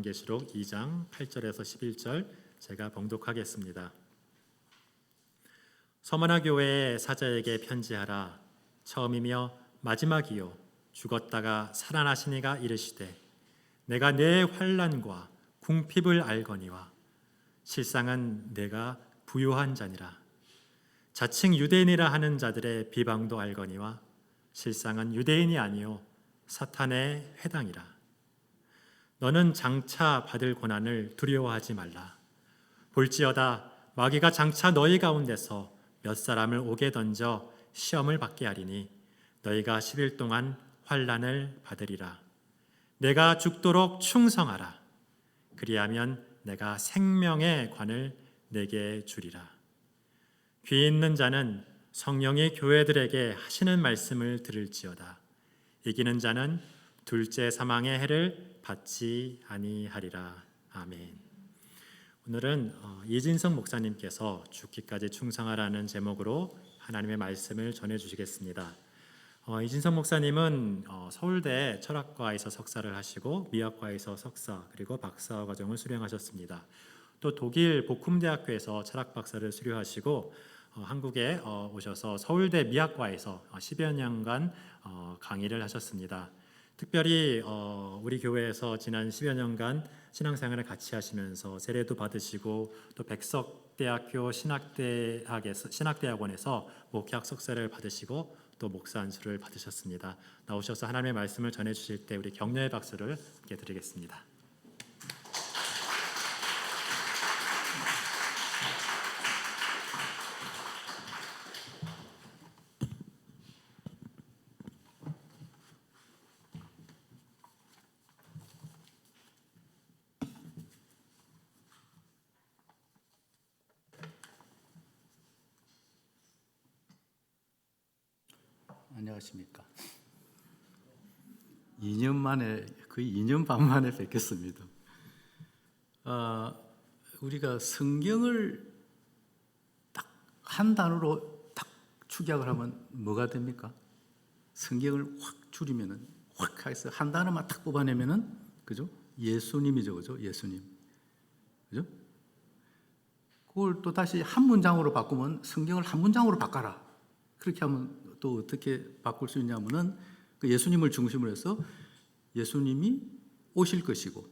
요한계시록 2장 8절에서 11절 제가 봉독하겠습니다. 서머나 교회의 사자에게 편지하라. 처음이며 마지막이요 죽었다가 살아나시니가 이르시되 내가 내 환난과 궁핍을 알거니와 실상은 내가 부요한 자니라. 자칭 유대인이라 하는 자들의 비방도 알거니와 실상은 유대인이 아니요 사탄의 회당이라. 너는 장차 받을 고난을 두려워하지 말라. 볼지어다 마귀가 장차 너희 가운데서 몇 사람을 옥에 던져 시험을 받게 하리니 너희가 10일 동안 환난을 받으리라. 내가 죽도록 충성하라. 그리하면 내가 생명의 관을 내게 주리라. 귀 있는 자는 성령이 교회들에게 하시는 말씀을 들을지어다. 이기는 자는 둘째 사망의 해를 받지 아니하리라. 아멘. 오늘은 이진성 목사님께서 죽기까지 충성하라는 제목으로 하나님의 말씀을 전해주시겠습니다. 이진성 목사님은 서울대 철학과에서 석사를 하시고 미학과에서 석사 그리고 박사 과정을 수료하셨습니다. 또 독일 보쿰대학교에서 철학 박사를 수료하시고 한국에 오셔서 서울대 미학과에서 10여 년간 강의를 하셨습니다. 특별히 우리 교회에서 지난 10여 년간 신앙생활을 같이 하시면서 세례도 받으시고 또 백석대학교 신학대학원에서 목회학 석사를 받으시고 또 목사 안수를 받으셨습니다. 나오셔서 하나님의 말씀을 전해주실 때 우리 격려의 박수를 함께 드리겠습니다. 안녕하십니까. 2년 만에 거의 2년 반 만에 뵙겠습니다. 우리가 성경을 딱 한 단어로 딱 축약을 하면 뭐가 됩니까? 성경을 확 줄이면은 확 해서 한 단어만 딱 뽑아내면은 그죠? 예수님이죠, 그죠? 예수님, 그죠? 그걸 또 다시 한 문장으로 바꾸면 성경을 한 문장으로 바꿔라. 그렇게 하면 또 어떻게 바꿀 수 있냐면은 그 예수님을 중심으로 해서 예수님이 오실 것이고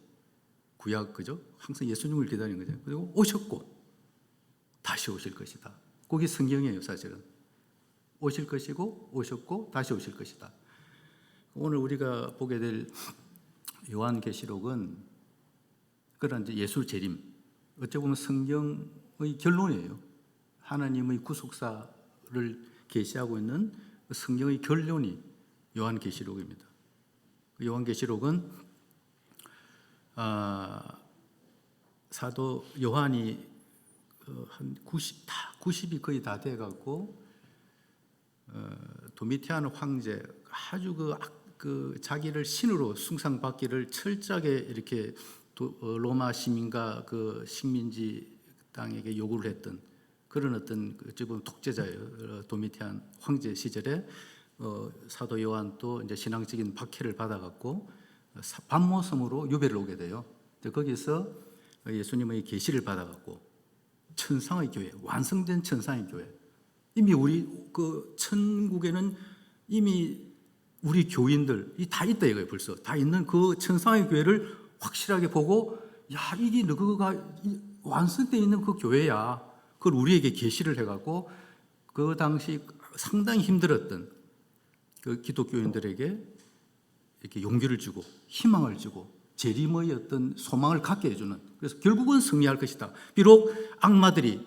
구약 그죠? 항상 예수님을 기다리는 거죠. 그리고 오셨고 다시 오실 것이다. 그게 성경이에요, 사실은. 오실 것이고 오셨고 다시 오실 것이다. 오늘 우리가 보게 될 요한계시록은 그런 이제 예수 재림, 어찌 보면 성경의 결론이에요. 하나님의 구속사를 계시하고 있는 성경의 결론이 요한계시록입니다. 요한계시록은 사도 요한이 한 90이 거의 다 돼갖고 도미티안 황제 아주 그 자기를 신으로 숭상받기를 철저하게 이렇게 로마 시민과 그 식민지 땅에게 요구를 했던 그런 어떤 어찌 보면 독재자예요. 도미티안 황제 시절에 사도 요한도 이제 신앙적인 박해를 받아갖고 반모섬으로 유배를 오게 돼요. 거기서 예수님의 계시를 받아갖고 천상의 교회, 완성된 천상의 교회. 이미 우리 그 천국에는 이미 우리 교인들이 다 있다 이거예요. 벌써 다 있는 그 천상의 교회를 확실하게 보고, 야 이게 너가 완성되어 있는 그 교회야. 그걸 우리에게 계시를 해갖고 그 당시 상당히 힘들었던 그 기독교인들에게 이렇게 용기를 주고 희망을 주고 재림의 어떤 소망을 갖게 해주는, 그래서 결국은 승리할 것이다. 비록 악마들이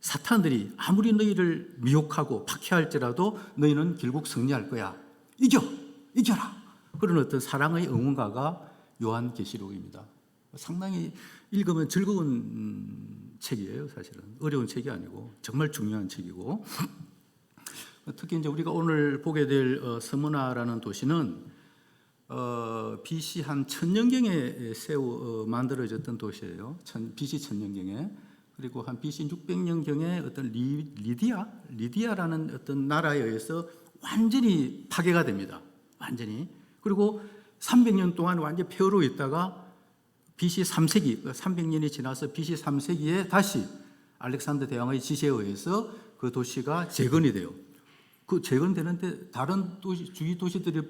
사탄들이 아무리 너희를 미혹하고 박해할지라도 너희는 결국 승리할 거야. 이겨라. 그런 어떤 사랑의 응원가가 요한계시록입니다. 상당히 읽으면 즐거운 책이에요. 사실은 어려운 책이 아니고 정말 중요한 책이고, 특히 이제 우리가 오늘 보게 될 스무나라는 도시는 BC 한 1000년경에 만들어졌던 도시예요. BC 1000년경에. 그리고 한 BC 600년경에 어떤 리디아라는 어떤 나라에 의해서 완전히 파괴가 됩니다. 완전히. 그리고 300년 동안 완전히 폐허로 있다가 BC 3세기 300년이 지나서 BC 3세기에 다시 알렉산더 대왕의 지시에 의해서 그 도시가 재건이 돼요. 그 재건되는데 다른 도시, 주위 도시들이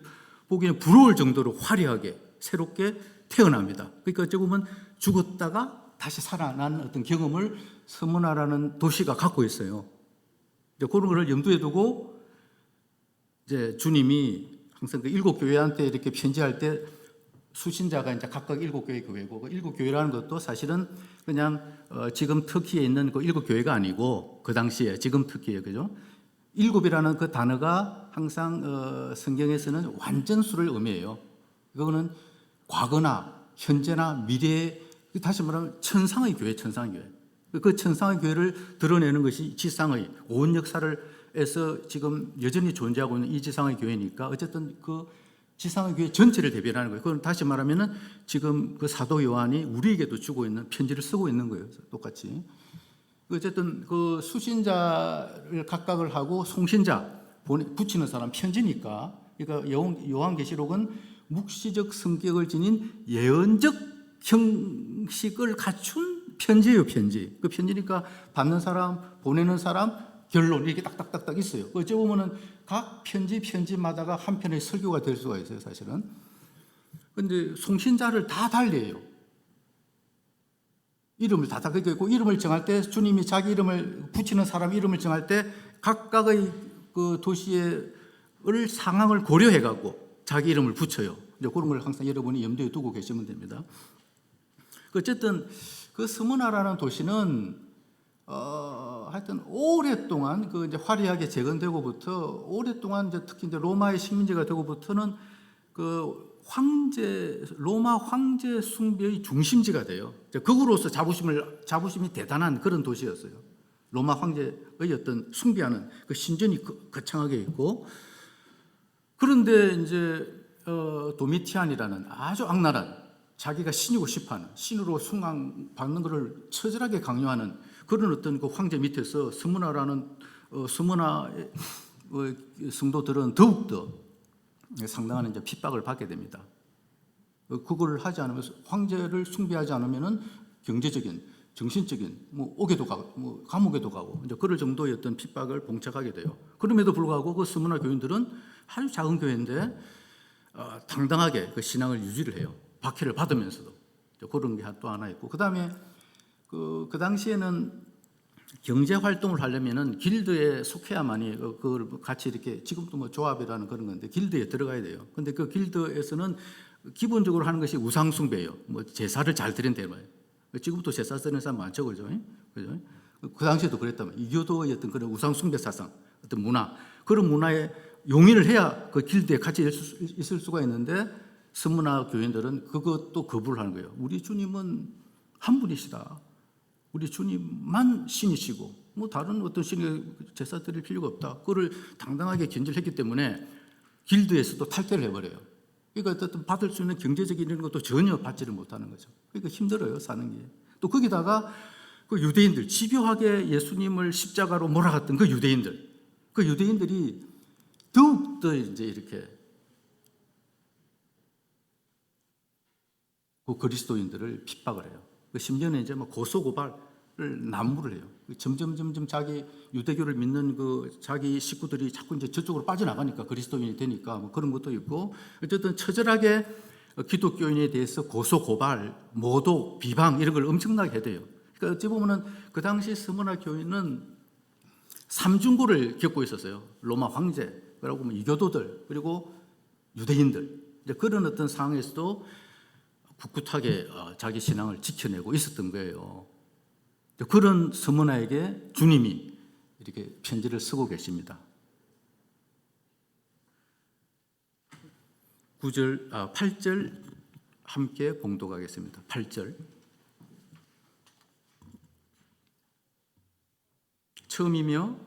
보기에는 부러울 정도로 화려하게 새롭게 태어납니다. 그러니까 어찌 보면 죽었다가 다시 살아난 어떤 경험을 스무나라는 도시가 갖고 있어요. 이제 그런 것을 염두에 두고 이제 주님이 항상 그 일곱 교회한테 이렇게 편지할 때 수신자가 이제 각각 일곱 교회 교회고, 그 일곱 교회라는 것도 사실은 그냥 지금 터키에 있는 그 일곱 교회가 아니고 그 당시에 지금 터키에 그죠? 일곱이라는 그 단어가 항상 성경에서는 완전수를 의미해요. 이거는 과거나 현재나 미래에 다시 말하면 천상의 교회, 천상의 교회. 그 천상의 교회를 드러내는 것이 지상의 온 역사를에서 지금 여전히 존재하고 있는 이 지상의 교회니까 어쨌든 그 지상의 교회 전체를 대변하는 거예요. 그건 다시 말하면은 지금 그 사도 요한이 우리에게도 주고 있는 편지를 쓰고 있는 거예요. 똑같이. 어쨌든 그 수신자를 각각을 하고 송신자 붙이는 사람 편지니까. 그러니까 요한계시록은 묵시적 성격을 지닌 예언적 형식을 갖춘 편지예요, 편지. 그 편지니까 받는 사람, 보내는 사람, 결론 이렇게 딱딱딱딱 있어요. 어찌 보면은 각 편지마다가 한 편의 설교가 될 수가 있어요, 사실은. 근데 송신자를 다 달리해요. 이름을 다 달리고 있고, 이름을 정할 때 주님이 자기 이름을 붙이는 사람 이름을 정할 때 각각의 그 도시의 상황을 고려해 갖고 자기 이름을 붙여요. 이제 그런 걸 항상 여러분이 염두에 두고 계시면 됩니다. 어쨌든 그 스무나라는 도시는 하여튼 오랫동안 그 이제 화려하게 재건되고부터 오랫동안 이제 특히 이제 로마의 식민지가 되고부터는 그 로마 황제 숭배의 중심지가 돼요. 극으로서 자부심이 대단한 그런 도시였어요. 로마 황제의 어떤 숭배하는 그 신전이 거창하게 있고, 그런데 이제 도미티안이라는 아주 악랄한 자기가 신이고 싶어하는 신으로 숭앙받는 것을 처절하게 강요하는 그런 어떤 그 황제 밑에서 스무나라는 스무나의 성도들은 더욱더 상당한 이제 핍박을 받게 됩니다. 그걸 하지 않으면 황제를 숭배하지 않으면은 경제적인, 정신적인 옥에도 가고 감옥에도 가고 이제 그럴 정도의 어떤 핍박을 봉착하게 돼요. 그럼에도 불구하고 그 스무나 교인들은 아주 작은 교회인데 당당하게 그 신앙을 유지를 해요. 박해를 받으면서도. 그런 게 또 하나 있고, 그다음에 그 당시에는 경제 활동을 하려면은 길드에 속해야만이 그걸 같이 이렇게, 지금도 뭐 조합이라는 그런 건데 길드에 들어가야 돼요. 근데 그 길드에서는 기본적으로 하는 것이 우상숭배예요. 뭐 제사를 잘 드린다는 거예요. 지금도 제사 드리는 사람 많죠, 그죠? 그죠? 그 당시에도 그랬다면 이교도의 어떤 그런 우상숭배 사상, 어떤 문화, 그런 문화에 용인을 해야 그 길드에 같이 있을 수가 있는데 스무나 교인들은 그것도 거부를 하는 거예요. 우리 주님은 한 분이시다. 우리 주님만 신이시고 뭐 다른 어떤 신이 제사 드릴 필요가 없다. 그거를 당당하게 견질했기 때문에 길드에서도 탈퇴를 해버려요. 그러니까 어떤 받을 수 있는 경제적인 이런 것도 전혀 받지를 못하는 거죠. 그러니까 힘들어요, 사는 게. 또 거기다가 그 유대인들, 집요하게 예수님을 십자가로 몰아갔던 그 유대인들이 더욱더 이제 이렇게 그 그리스도인들을 핍박을 해요. 심지어는 이제 뭐 고소고발을 난무를 해요. 점점 자기 유대교를 믿는 그 자기 식구들이 자꾸 이제 저쪽으로 빠져나가니까 그리스도인이 되니까 뭐 그런 것도 있고, 어쨌든 처절하게 기독교인에 대해서 고소고발, 모독, 비방 이런 걸 엄청나게 해야 돼요. 그러니까 어찌 보면은 그 당시 스무나 교인은 삼중고를 겪고 있었어요. 로마 황제, 그리고 뭐 이교도들, 그리고 유대인들. 이제 그런 어떤 상황에서도 굳굳하게 자기 신앙을 지켜내고 있었던 거예요. 그런 스무나에게 주님이 이렇게 편지를 쓰고 계십니다. 8절 함께 봉독하겠습니다. 8절. 처음이며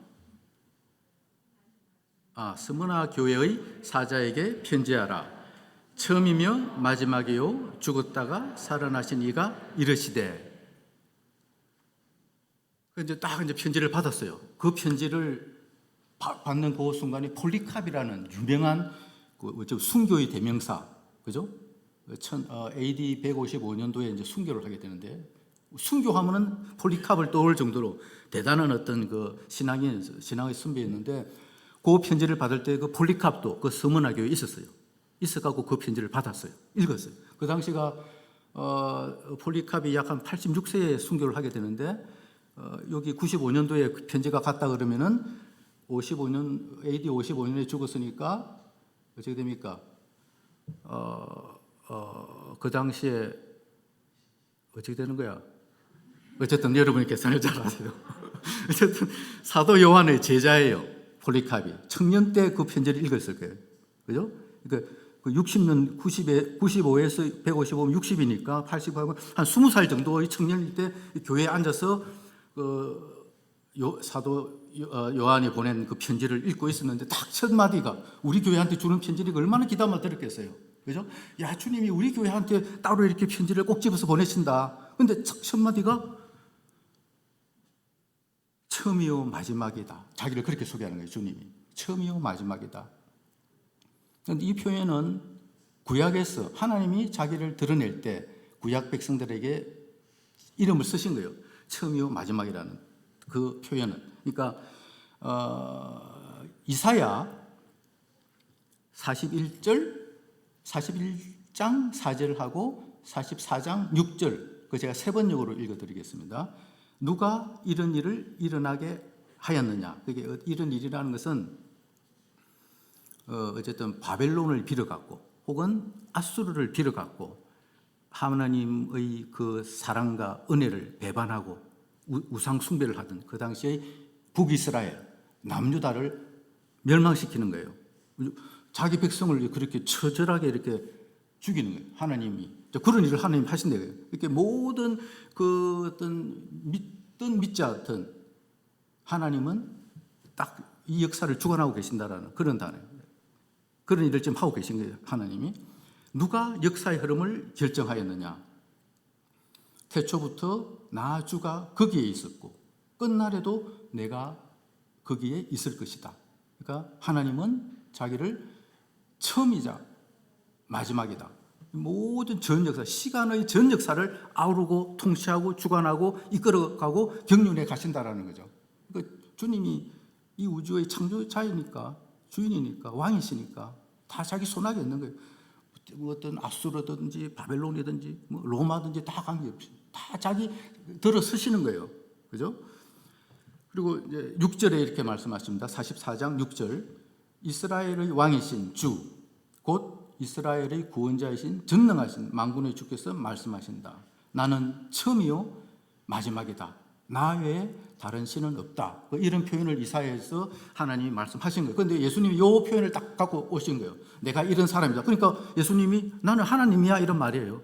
스무나 교회의 사자에게 편지하라. 처음이며 마지막이요 죽었다가 살아나신 이가 이르시되. 이제 딱 이제 편지를 받았어요. 그 편지를 받는 그 순간에 폴리캅이라는 유명한 순교의 대명사, 그죠? AD 155년도에 이제 순교를 하게 되는데, 순교하면은 폴리캅을 떠올 정도로 대단한 어떤 그 신앙의 선배였는데, 그 편지를 받을 때 그 폴리캅도 그 서문화 교회에 있었어요. 있어갖고 그 편지를 받았어요. 읽었어요. 그 당시가 폴리캅이 약 한 86세에 순교를 하게 되는데, 여기 95년도에 그 편지가 갔다 그러면은 55년 AD 55년에 죽었으니까 어떻게 됩니까? 그 당시에 어떻게 되는 거야? 어쨌든 여러분이 계산을 잘 하세요. 어쨌든 사도 요한의 제자예요. 폴리캅이 청년 때 그 편지를 읽었을 거예요. 그죠? 그러니까 그 60년 95에서 155면 60이니까 85한 20살 정도의 청년일 때 교회에 앉아서 사도 요한이 보낸 그 편지를 읽고 있었는데, 딱 첫 마디가 우리 교회한테 주는 편지니까 얼마나 기다만 들었겠어요. 그죠? 야, 주님이 우리 교회한테 따로 이렇게 편지를 꼭 집어서 보내신다. 근데 첫 마디가 처음이요 마지막이다. 자기를 그렇게 소개하는 거예요. 주님이 처음이요 마지막이다. 그런데 이 표현은 구약에서 하나님이 자기를 드러낼 때 구약 백성들에게 이름을 쓰신 거예요. 처음이요 마지막이라는 그 표현은. 그러니까 이사야 41장 4절하고 44장 6절, 그 제가 세 번역으로 읽어드리겠습니다. 누가 이런 일을 일어나게 하였느냐. 그게 이런 일이라는 것은 어쨌든 바벨론을 빌어갖고 혹은 아수르를 빌어갖고 하나님의 그 사랑과 은혜를 배반하고 우상 숭배를 하던 그 당시의 북이스라엘 남유다를 멸망시키는 거예요. 자기 백성을 그렇게 처절하게 이렇게 죽이는 거예요. 하나님이 그런 일을 하나님 하신대요. 이렇게 모든 그 어떤 믿지 않던 하나님은 딱 이 역사를 주관하고 계신다라는 그런 단어예요. 그런 일을 지금 하고 계신 거예요. 하나님이 누가 역사의 흐름을 결정하였느냐. 태초부터 나 주가 거기에 있었고 끝날에도 내가 거기에 있을 것이다. 그러니까 하나님은 자기를 처음이자 마지막이다. 모든 전 역사, 시간의 전 역사를 아우르고 통치하고 주관하고 이끌어가고 경륜해 가신다라는 거죠. 그러니까 주님이 이 우주의 창조자이니까, 주인이니까, 왕이시니까 다 자기 손아귀에 있는 거예요. 뭐 어떤 아수르든지 바벨론이든지 뭐 로마든지 다 관계없이 다 자기 들어 서시는 거예요. 그죠? 그리고 이제 6절에 이렇게 말씀하십니다. 44장 6절. 이스라엘의 왕이신 주, 곧 이스라엘의 구원자이신 전능하신 만군의 주께서 말씀하신다. 나는 처음이요 마지막이다. 나 외에 다른 신은 없다. 이런 표현을 이사야에서 하나님이 말씀하신 거예요. 그런데 예수님이 이 표현을 딱 갖고 오신 거예요. 내가 이런 사람이다. 그러니까 예수님이 나는 하나님이야 이런 말이에요.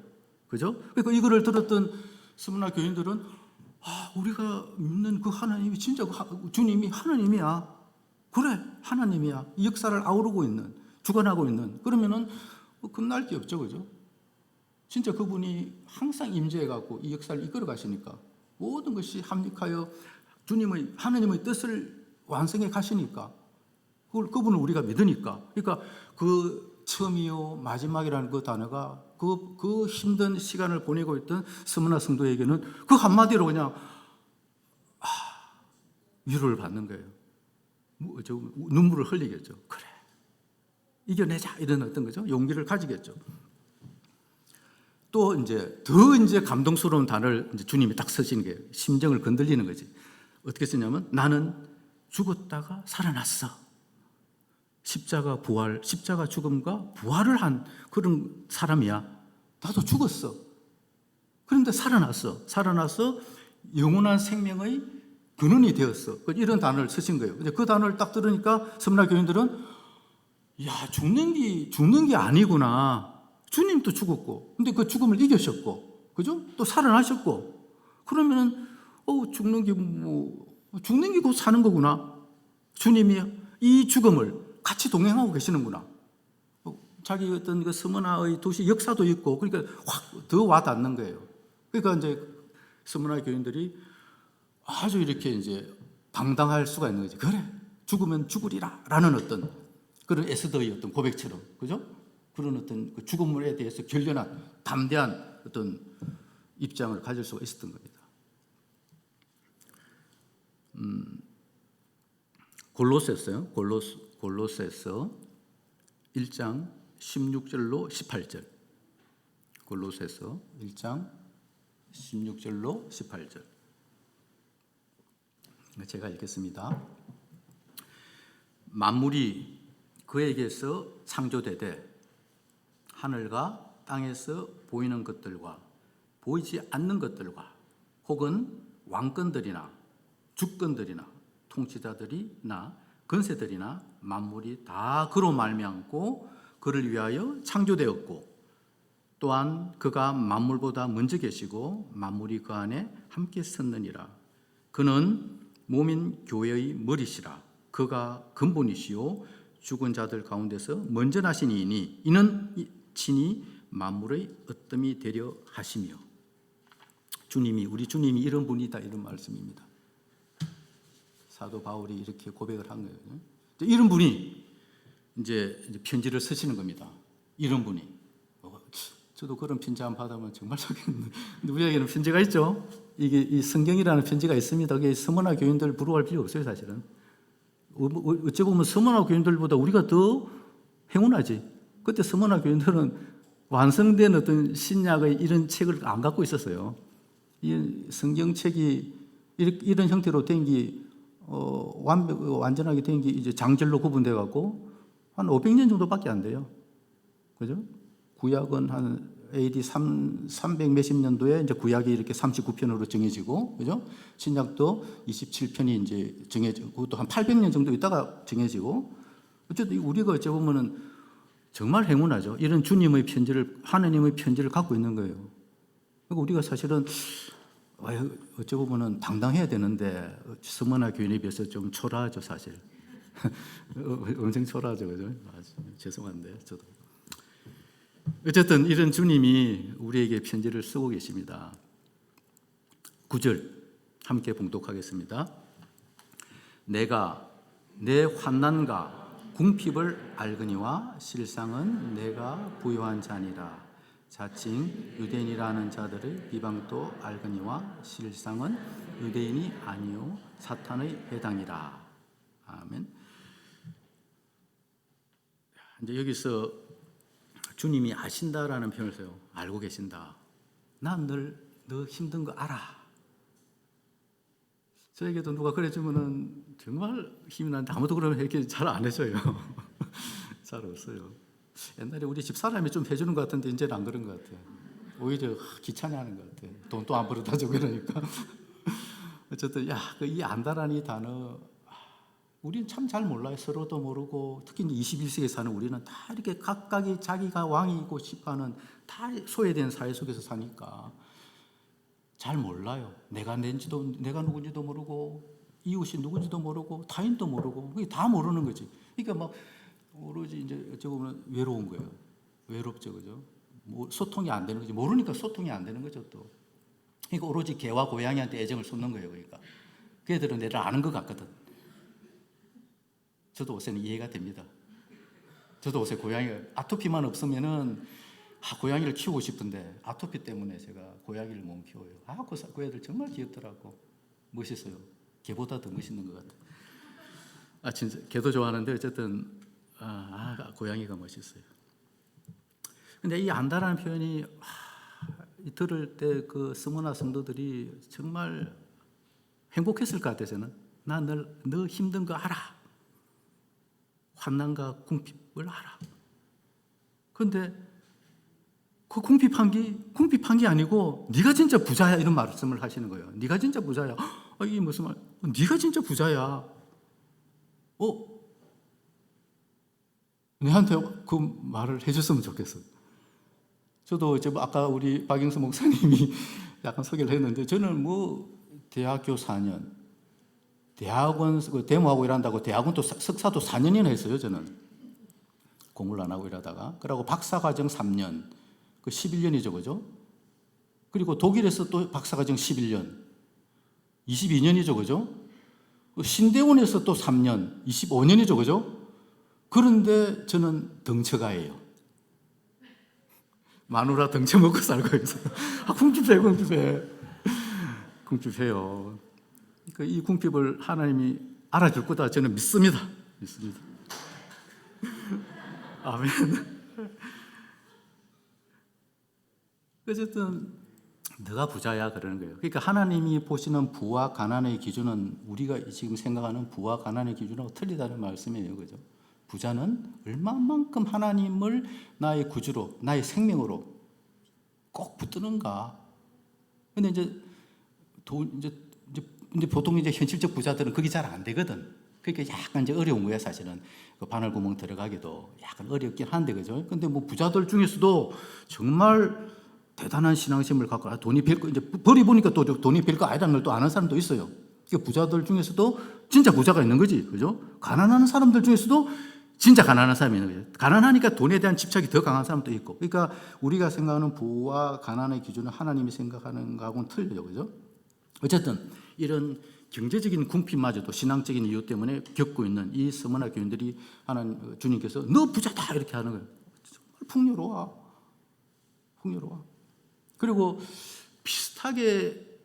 그죠? 그러니까 이거를 들었던 스무나 교인들은 우리가 믿는 그 하나님이 진짜 주님이 하나님이야. 그래, 하나님이야. 이 역사를 아우르고 있는, 주관하고 있는. 그러면은 겁날 게 없죠, 그죠? 진짜 그분이 항상 임재해갖고 이 역사를 이끌어 가시니까 모든 것이 합력하여 하나님의 뜻을 완성해 가시니까 그분을 우리가 믿으니까. 그러니까 그 처음이요 마지막이라는 그 단어가 그 힘든 시간을 보내고 있던 스무나 성도에게는 그 한마디로 그냥 위로를 받는 거예요. 눈물을 흘리겠죠. 그래, 이겨내자 이런 어떤 거죠. 용기를 가지겠죠. 또 이제 감동스러운 단어를 이제 주님이 딱 쓰시는 게 심정을 건들리는 거지. 어떻게 쓰냐면 나는 죽었다가 살아났어. 십자가 죽음과 부활을 한 그런 사람이야. 나도 죽었어. 그런데 살아났어. 영원한 생명의 근원이 되었어. 이런 단어를 쓰신 거예요. 그 단어를 딱 들으니까 섬나 교인들은 죽는 게 아니구나. 주님도 죽었고, 근데 그 죽음을 이기셨고, 그죠? 또 살아나셨고, 그러면은 죽는 게 곧 사는 거구나. 주님이 이 죽음을 같이 동행하고 계시는구나. 자기 어떤 그 스무나의 도시 역사도 있고, 그러니까 확 더 와닿는 거예요. 그러니까 이제 스무나 교인들이 아주 이렇게 이제 당당할 수가 있는 거지. 그래, 죽으면 죽으리라 라는 어떤 그런 에스더의 어떤 고백처럼, 그죠? 그런 어떤 그 죽음에 대해서 결연한 담대한 어떤 입장을 가질 수가 있었던 겁니다. 골로새서요. 골로새서 1장 16절로 18절. 골로새서 1장 16절로 18절. 제가 읽겠습니다. 만물이 그에게서 창조되되 하늘과 땅에서 보이는 것들과 보이지 않는 것들과 혹은 왕권들이나 주권들이나 통치자들이나 권세들이나 만물이 다 그로 말미암고 그를 위하여 창조되었고 또한 그가 만물보다 먼저 계시고 만물이 그 안에 함께 섰느니라. 그는 몸인 교회의 머리시라. 그가 근본이시요 죽은 자들 가운데서 먼저 나신 이니 이는 친히 만물의 으뜸이 되려 하시며. 우리 주님이 이런 분이다, 이런 말씀입니다. 사도 바울이 이렇게 고백을 한 거예요. 이런 분이 이제 편지를 쓰시는 겁니다. 이런 분이. 저도 그런 편지 한번 받으면 정말 좋겠는데, 우리에게는 편지가 있죠. 이게 이 성경이라는 편지가 있습니다. 그게 서머나 교인들 부러워할 필요 없어요, 사실은. 어찌 보면 서머나 교인들보다 우리가 더 행운하지. 그때 서머나 교인들은 완성된 어떤 신약의 이런 책을 안 갖고 있었어요. 이 성경책이 이런 형태로 된 게 완전하게 된 게 이제 장절로 구분돼 갖고 한 500년 정도밖에 안 돼요. 그죠? 구약은 한 AD 300 몇십 년도에 이제 구약이 이렇게 39편으로 정해지고, 그죠? 신약도 27편이 이제 정해지고, 그것도 한 800년 정도 있다가 정해지고, 어쨌든 우리가 어찌 보면은 정말 행운하죠. 이런 주님의 편지를, 하나님의 편지를 갖고 있는 거예요. 그러니까 우리가 사실은 어찌 보면은 당당해야 되는데 서머나 교인에 비해서 좀 초라하죠, 사실. 엄청 초라하죠, 그죠? 죄송한데 저도. 어쨌든 이런 주님이 우리에게 편지를 쓰고 계십니다. 9절 함께 봉독하겠습니다. 내가 내 환난과 궁핍을 알거니와 실상은 내가 부요한 자니라. 자칭 유대인이라는 자들의 비방도 알거니와 실상은 유대인이 아니요 사탄의 해당이라. 아멘. 이제 여기서 주님이 아신다라는 표현을 써요. 알고 계신다. 난 너 힘든 거 알아. 저에게도 누가 그래주면은 정말 힘이 나는데 아무도 그러면 이렇게 잘 안 해줘요. 잘 없어요. 옛날에 우리 집 사람이 좀 해주는 것 같은데 이제는 안 그런 것 같아요. 오히려 귀찮게 하는 것 같아요. 돈도 안 벌어다 주고 그러니까. 어쨌든 이 안다라는 이 단어, 우리는 참 잘 몰라요. 서로도 모르고, 특히 21세기에 사는 우리는 다 이렇게 각각이 자기가 왕이고 싶어하는 다 소외된 사회 속에서 사니까 잘 몰라요. 내가 누군지도 모르고, 이웃이 누군지도 모르고, 타인도 모르고, 그게 다 모르는 거지. 그러니까 막 오로지 이제 어찌 보면 외로운 거예요. 외롭죠, 그죠? 뭐 소통이 안 되는 거지. 모르니까 소통이 안 되는 거죠, 또. 그러니까 오로지 개와 고양이한테 애정을 쏟는 거예요, 그러니까. 걔들은 내를 아는 것 같거든. 저도 요새는 이해가 됩니다. 저도 요새 고양이가 아토피만 없으면은 고양이를 키우고 싶은데 아토피 때문에 제가 고양이를 못 키워요. 그 애들 정말 귀엽더라고. 멋있어요. 개보다 더 멋있는 것 같아. 진짜 개도 좋아하는데 어쨌든 고양이가 멋있어요. 근데 이 안다라는 표현이 들을 때 그 스모나 성도들이 정말 행복했을 것 같아요. 저는 너 힘든 거 알아. 환난과 궁핍을 알아. 그런데 그 궁핍한 게 아니고 네가 진짜 부자야 이런 말씀을 하시는 거예요. 네가 진짜 부자야. 이게 무슨 말? 네가 진짜 부자야. 내한테 그 말을 해줬으면 좋겠어. 저도 이제 아까 우리 박영수 목사님이 약간 소개를 했는데 저는 대학교 4년, 대학원 데모하고 일한다고 대학원 또 석사도 4년이나 했어요. 저는 공부를 안 하고 일하다가 그리고 박사과정 3년, 그 11년이죠, 그죠? 그리고 독일에서 또 박사과정 11년, 22년이죠, 그죠? 신대원에서 또 3년, 25년이죠, 그죠? 그런데 저는 덩처가예요. 마누라 덩치 먹고 살고 있어요. 궁핍해요. 그러니까 이 궁핍을 하나님이 알아줄 거다 저는 믿습니다. 아멘. 어쨌든 너가 부자야 그러는 거예요. 그러니까 하나님이 보시는 부와 가난의 기준은 우리가 지금 생각하는 부와 가난의 기준하고 틀리다는 말씀이에요. 그죠? 부자는 얼마만큼 하나님을 나의 구주로, 나의 생명으로 꼭 붙드는가. 근데 이제 보통 이제 현실적 부자들은 그게 잘 안 되거든. 그러니까 약간 이제 어려운 거야, 사실은. 그 바늘구멍 들어가기도 약간 어렵긴 한데, 그죠? 근데 뭐 부자들 중에서도 정말 대단한 신앙심을 갖고 돈이 별거 이제 벌이 보니까 또 돈이 별거 아니라는 걸 또 아는 사람도 있어요. 그러니까 부자들 중에서도 진짜 부자가 있는 거지, 그죠? 가난한 사람들 중에서도 진짜 가난한 사람이 있는 거예요. 가난하니까 돈에 대한 집착이 더 강한 사람도 있고. 그러니까 우리가 생각하는 부와 가난의 기준은 하나님이 생각하는 거하고는 틀려요, 그죠? 어쨌든 이런 경제적인 궁핍마저도 신앙적인 이유 때문에 겪고 있는 이 서머나 교인들이 하나님 주님께서 너 부자다 이렇게 하는 거예요. 정말 풍요로워. 그리고 비슷하게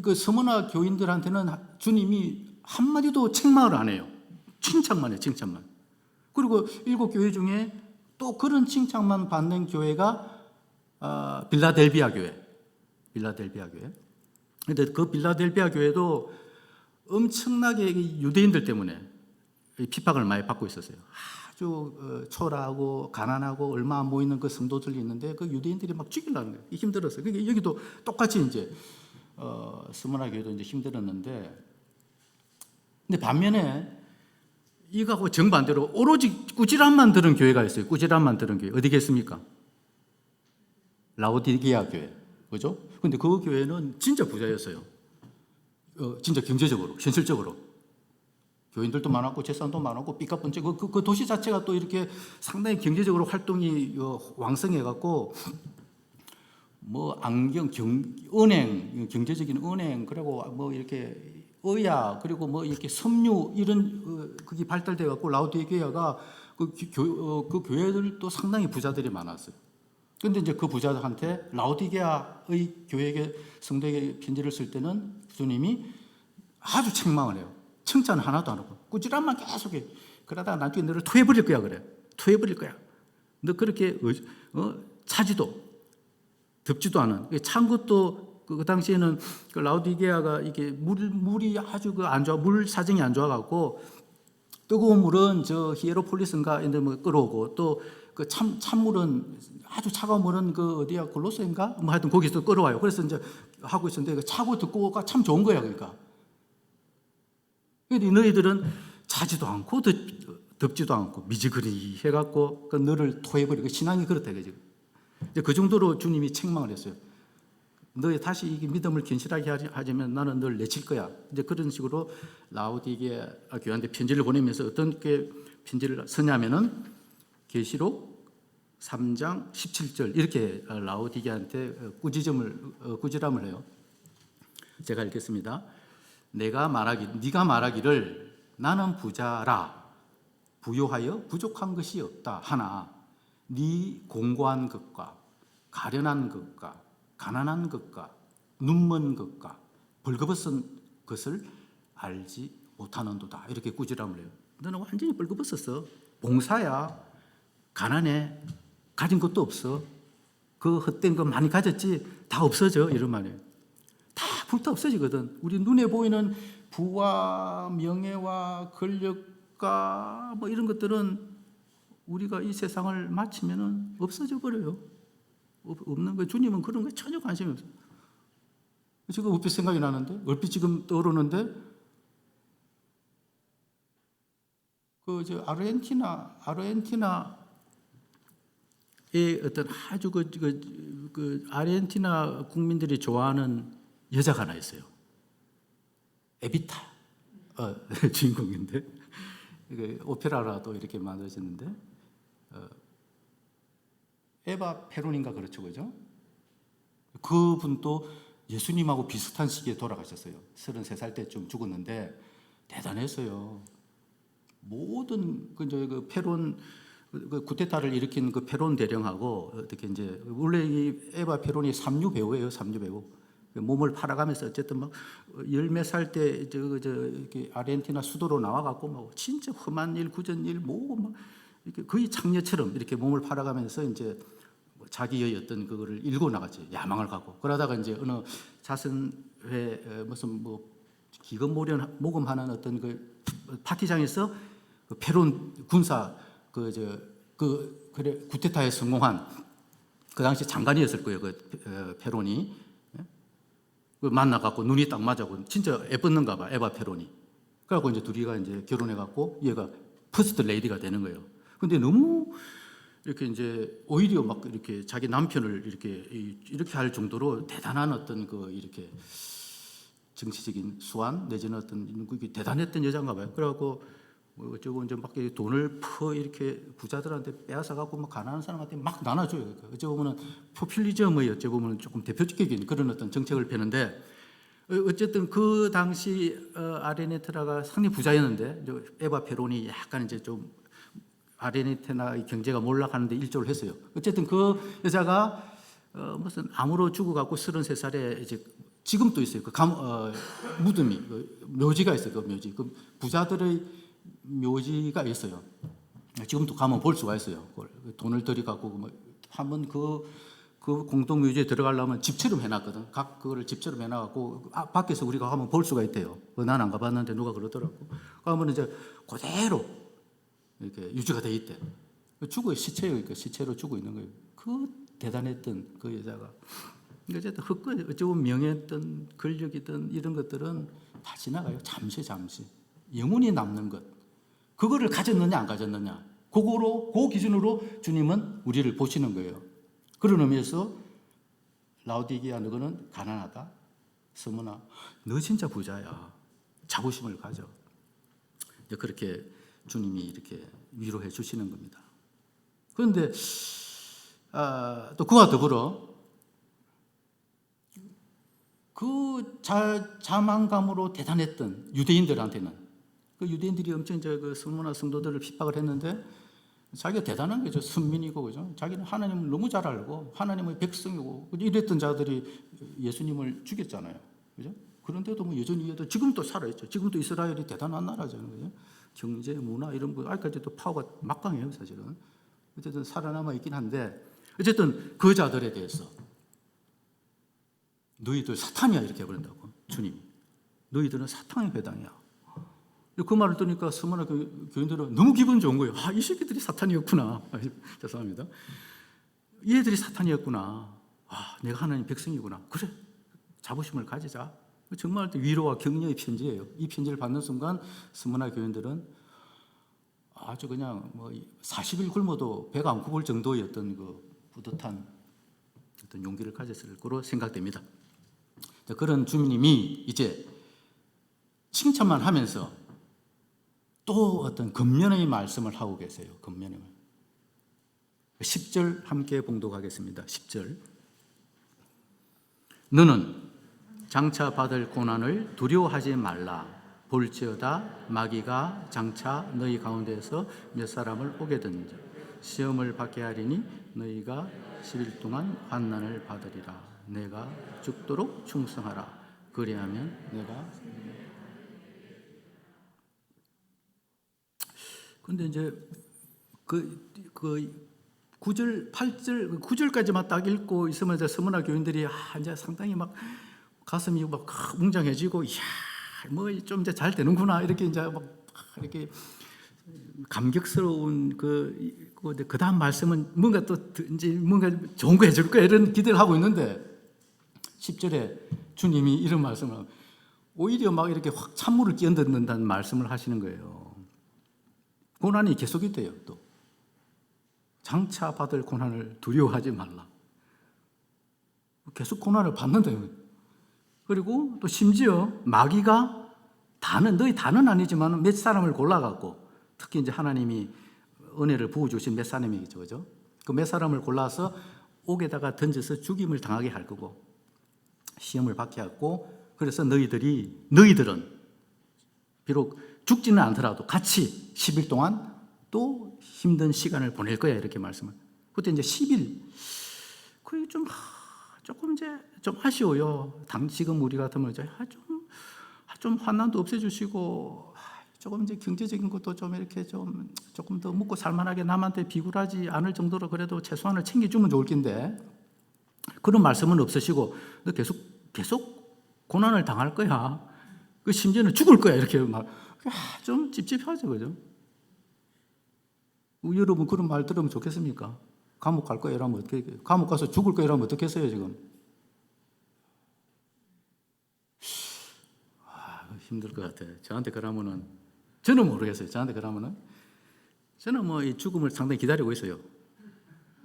그 서머나 교인들한테는 주님이 한마디도 책망을 안 해요. 칭찬만 해요. 그리고 7교회 중에 또 그런 칭찬만 받는 교회가 빌라델비아 교회. 근데 그 빌라델비아 교회도 엄청나게 유대인들 때문에 핍박을 많이 받고 있었어요. 아주 초라하고 가난하고 얼마 안 모이는 그 성도들이 있는데 그 유대인들이 막 죽이려는 거예요. 힘들었어요. 그러니까 여기도 똑같이 이제 스무나 교회도 이제 힘들었는데, 근데 반면에 이거하고 정반대로 오로지 꾸지람만 들은 교회가 있어요. 꾸지람만 들은 교회 어디겠습니까? 라오디게아 교회, 그죠? 근데 그 교회는 진짜 부자였어요. 진짜 경제적으로, 현실적으로. 교인들도 많았고 재산도 많았고 삐까뻔쩍 그 도시 자체가 또 이렇게 상당히 경제적으로 활동이 왕성해갖고 뭐 은행, 경제적인 은행, 그리고 뭐 이렇게 의야, 그리고 뭐 이렇게 섬유 이런 그게 발달돼갖고 라오디게아가 그 교회들도 상당히 부자들이 많았어요. 근데 이제 그 부자들한테 라오디게아의 교회에게 성도에게 편지를 쓸 때는 주님이 아주 책망을 해요. 칭찬 하나도 안 하고 꾸지람만 계속해. 그러다가 나중에 너를 토해버릴 거야 그래. 토해버릴 거야. 너 그렇게 차지도 덥지도 않은. 찬 것도 그 당시에는 그 라오디게아가 이게 물이 아주 안 좋아, 물 사정이 안 좋아갖고 뜨거운 물은 저 히에로폴리스인가 이런 뭐 끌어오고 또 그 찬물은 아주 차가운 물은 그 어디야 골로새인가 뭐 하여튼 거기서 끌어와요. 그래서 이제 하고 있었는데 그 차고 듣고가 참 좋은 거야 그러니까. 근데 너희들은 차지도 않고 덥지도 않고 미지근히 해갖고 그 너를 토해버리고 신앙이 그렇다 이거지. 이제 그 정도로 주님이 책망을 했어요. 너희 다시 이 믿음을 견실하게 하자면 나는 널 내칠 거야. 이제 그런 식으로 라오디게아 교회한테 편지를 보내면서 어떤 게 편지를 쓰냐면은 계시록 3장 17절 이렇게 라오디게아한테 꾸지람을 해요. 제가 읽겠습니다. 네가 말하기를 나는 부자라 부요하여 부족한 것이 없다 하나 네 공고한 것과 가련한 것과 가난한 것과 눈먼 것과 벌거벗은 것을 알지 못하는도다 이렇게 꾸지람을 해요. 너는 완전히 벌거벗었어. 봉사야. 가난해. 가진 것도 없어. 그 헛된 거 많이 가졌지 다 없어져 이런 말이에요. 다 불타 없어지거든. 우리 눈에 보이는 부와 명예와 권력과 뭐 이런 것들은 우리가 이 세상을 마치면은 없어져 버려요. 없는 거. 주님은 그런 거에 전혀 관심이 없어요. 지금 얼핏 생각이 나는데, 얼핏 지금 떠오르는데, 저 아르헨티나의 어떤 아주 그 아르헨티나 국민들이 좋아하는 여자가 하나 있어요. 에비타 주인공인데 오페라라도 이렇게 만들어졌는데 에바 페론인가 그렇죠, 그죠? 그분도 예수님하고 비슷한 시기에 돌아가셨어요. 33살 때쯤 죽었는데 대단했어요. 모든 그 페론 그 쿠데타를 일으킨 그 페론 대령하고 어떻게 이제 원래 이 에바 페론이 삼류 배우예요, 삼류 배우. 몸을 팔아가면서 어쨌든 막 열 몇 살 때 이렇게 아르헨티나 수도로 나와갖고 막 진짜 험한 일, 굳은 일, 막 이렇게 거의 창녀처럼 이렇게 몸을 팔아가면서 이제 자기의 어떤 그거를 일궈 나갔지, 야망을 갖고. 그러다가 이제 어느 자선회 무슨 뭐 기금 모금하는 어떤 그 파티장에서 그 페론 군사 그래 쿠데타에 성공한 그 당시 장관이었을 거예요, 그 페론이. 그 만나갖고 눈이 딱 맞아고 진짜 예뻤는가 봐, 에바 페론이. 그래갖고 이제 둘이가 이제 결혼해갖고 얘가 퍼스트 레이디가 되는 거예요. 근데 너무 이렇게 이제 오히려 막 이렇게 자기 남편을 이렇게 할 정도로 대단한 어떤 그 이렇게 정치적인 수완 내지는 어떤 그게 대단했던 여자인가 봐요. 그래갖고 뭐 어쩌고 이제 막 돈을 이렇게 부자들한테 빼앗아 갖고 막 가난한 사람한테 막 나눠줘요. 어찌 보면은 포퓰리즘의 어찌 보면은 조금 대표적인 그런 어떤 정책을 펴는데, 어쨌든 그 당시 아르헨티나가 상당히 부자였는데 에바 페론이 약간 이제 좀 아르헨티나의 경제가 몰락하는데 일조를 했어요. 어쨌든 그 여자가 무슨 암으로 죽어갖고 33살에 이제 지금도 있어요. 그 무덤이 묘지가 있어요. 그 묘지. 그 부자들의 묘지가 있어요. 지금도 가면 볼 수가 있어요. 그걸 돈을 들여갖고 한번 그 공동 묘지에 들어가려면 집처럼 해놨거든. 각 그거를 집처럼 해놔갖고 밖에서 우리가 가면 볼 수가 있대요. 난 안 가봤는데 누가 그러더라고. 가면 이제 그대로 이렇게 유지가 돼 있대. 죽어요. 시체예요. 그러니까 시체로 죽어 있는 거예요. 그 대단했던 그 여자가. 어쨌든 헛것, 어쩌고 명예든 권력이든 이런 것들은 다 지나가요. 잠시. 영원히 남는 것. 그거를 가졌느냐 안 가졌느냐. 그 기준으로 주님은 우리를 보시는 거예요. 그런 의미에서 라오디게아 너는 가난하다. 스무나 너 진짜 부자야. 자부심을 가져. 그렇게 주님이 이렇게 위로해 주시는 겁니다. 그런데 또 그와 더불어 그 자만감으로 대단했던 유대인들한테는, 그 유대인들이 엄청 그 스무나 성도들을 핍박을 했는데 자기가 대단한 거죠. 선민이고, 그죠? 자기는 하나님을 너무 잘 알고 하나님의 백성이고 이랬던 자들이 예수님을 죽였잖아요, 그죠? 그런데도 뭐 여전히 지금도 살아있죠. 지금도 이스라엘이 대단한 나라잖아요, 그죠? 경제, 문화 이런 거 아직까지도 파워가 막강해요, 사실은. 어쨌든 살아남아 있긴 한데, 어쨌든 그 자들에 대해서 너희들 사탄이야 이렇게 해버린다고 주님이. 너희들은 사탄의 회당이야. 그 말을 들으니까 스무나 교인들은 너무 기분 좋은 거예요. 이 새끼들이 사탄이었구나. 죄송합니다. 이 애들이 사탄이었구나. 내가 하나님 백성이구나. 그래, 자부심을 가지자. 정말 위로와 격려의 편지예요. 이 편지를 받는 순간 스무나 교인들은 아주 그냥 뭐 40일 굶어도 배가 안 고플 정도의 어떤 그 뿌듯한 어떤 용기를 가졌을 거로 생각됩니다. 그런 주님이 이제 칭찬만 하면서 또 어떤 겉면의 말씀을 하고 계세요. 겉면의 말. 10절 함께 봉독하겠습니다. 10절. 너는 장차 받을 고난을 두려워하지 말라. 볼지어다 마귀가 장차 너희 가운데서 몇 사람을 오게든지 시험을 받게 하리니 너희가 10일 동안 환난을 받으리라. 내가 죽도록 충성하라. 그리하면 내가. 근데 이제 그 9절, 8절, 9절까지만 딱 읽고 있으면 이제 서문화 교인들이 이제 상당히 막 가슴이 막 웅장해지고, 뭐 좀 이제 잘 되는구나 이렇게 이제 막 이렇게 감격스러운 그 다음 말씀은 뭔가 또 이제 뭔가 좋은 거 해줄 거야 이런 기대를 하고 있는데 10절에 주님이 이런 말씀을 오히려 막 이렇게 확 찬물을 끼얹는다는 말씀을 하시는 거예요. 고난이 계속이 돼요. 또 장차 받을 고난을 두려워하지 말라. 계속 고난을 받는다요. 그리고 또 심지어 마귀가 너희 다는 아니지만 몇 사람을 골라갖고, 특히 이제 하나님이 은혜를 부어주신 몇 사람이겠죠, 그죠? 그 몇 사람을 골라서 옥에다가 던져서 죽임을 당하게 할 거고, 시험을 받게 하고, 그래서 너희들은 비록 죽지는 않더라도 같이 10일 동안 또 힘든 시간을 보낼 거야 이렇게 말씀을. 그때 이제 10일 그게 조금 이제 좀 아쉬워요. 지금 우리 같으면 이제 좀 환난도 없애주시고 조금 이제 경제적인 것도 좀 이렇게 조금 더 먹고 살만하게 남한테 비굴하지 않을 정도로 그래도 최소한을 챙겨주면 좋을 텐데 그런 말씀은 없으시고 너 계속 고난을 당할 거야. 그 심지어는 죽을 거야 이렇게 좀 찝찝하죠, 그죠? 여러분 그런 말 들으면 좋겠습니까? 감옥 갈 거야 이러면 어떻게 감옥 가서 죽을 거야 이러면 어떻겠어요 지금? 힘들 것 같아요. 저한테 그러면은 저는 모르겠어요. 저한테 그러면은 저는 뭐 이 죽음을 상당히 기다리고 있어요.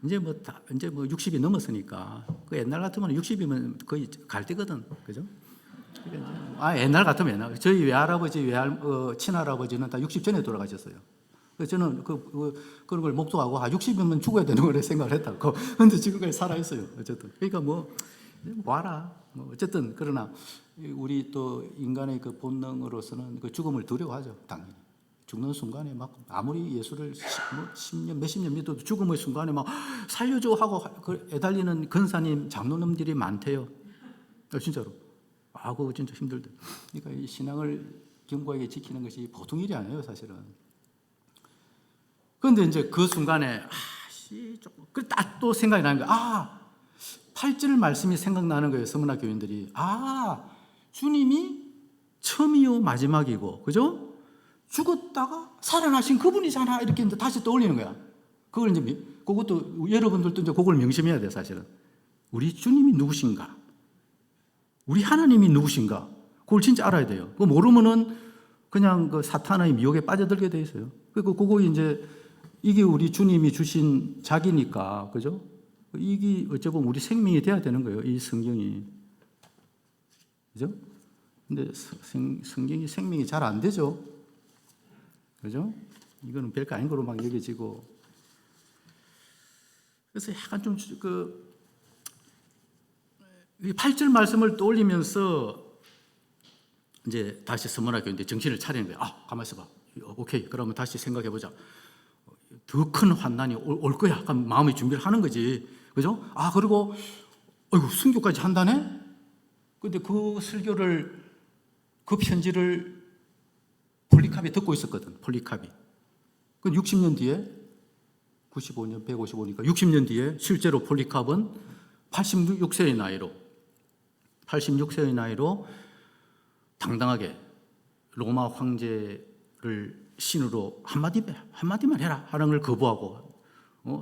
이제 뭐 60이 넘었으니까 그 옛날 같으면 60이면 거의 갈 때거든, 그죠? 옛날 같으면 옛날. 저희 외할아버지, 친할아버지는 다 60 전에 돌아가셨어요. 그래서 저는 그런 걸 목도하고 60이면 죽어야 되는 거래 생각을 했다고. 근데 지금까지 살아 있어요. 어쨌든 그러니까 뭐 와라. 뭐 어쨌든 그러나 우리 또 인간의 그 본능으로서는 그 죽음을 두려워하죠, 당연히. 죽는 순간에 막 아무리 예수를 10년 몇십 년 믿어도 죽음의 순간에 막 살려줘 하고 애달리는 근사님 장로님들이 많대요. 진짜로. 그거 진짜 힘들대. 그러니까 이 신앙을 견고하게 지키는 것이 보통 일이 아니에요, 사실은. 그런데 이제 그 순간에 딱 또 생각이 나는 거야. 8절 말씀이 생각나는 거예요, 서문화 교인들이. 주님이 처음이요 마지막이고, 그죠? 죽었다가 살아나신 그분이잖아. 이렇게 이제 다시 떠올리는 거야. 그걸 이제, 그것도, 여러분들도 이제 그걸 명심해야 돼, 사실은. 우리 주님이 누구신가? 우리 하나님이 누구신가? 그걸 진짜 알아야 돼요. 그거 모르면은 그냥 그 사탄의 미혹에 빠져들게 돼 있어요. 그거 이제, 이게 우리 주님이 주신 자기니까, 그죠? 이게 어찌 보면 우리 생명이 돼야 되는 거예요, 이 성경이. 그죠? 근데 성경이 생명이 잘 안 되죠. 그죠? 이거는 별거 아닌 거로 막 여겨지고. 그래서 약간 좀 이 8절 말씀을 떠올리면서 이제 다시 서문화 교인데 정신을 차리는 거예요. 가만 있어봐. 오케이. 그러면 다시 생각해 보자. 더 큰 환난이 올 거야. 그럼 마음의 준비를 하는 거지. 그죠? 그리고 순교까지 한다네? 근데 그 설교를, 그 편지를 폴리캅이 듣고 있었거든. 폴리캅이. 그 60년 뒤에 95년, 155니까 60년 뒤에 실제로 폴리캅은 86세의 나이로 당당하게 로마 황제를 신으로 한마디만 해라 하는 걸 거부하고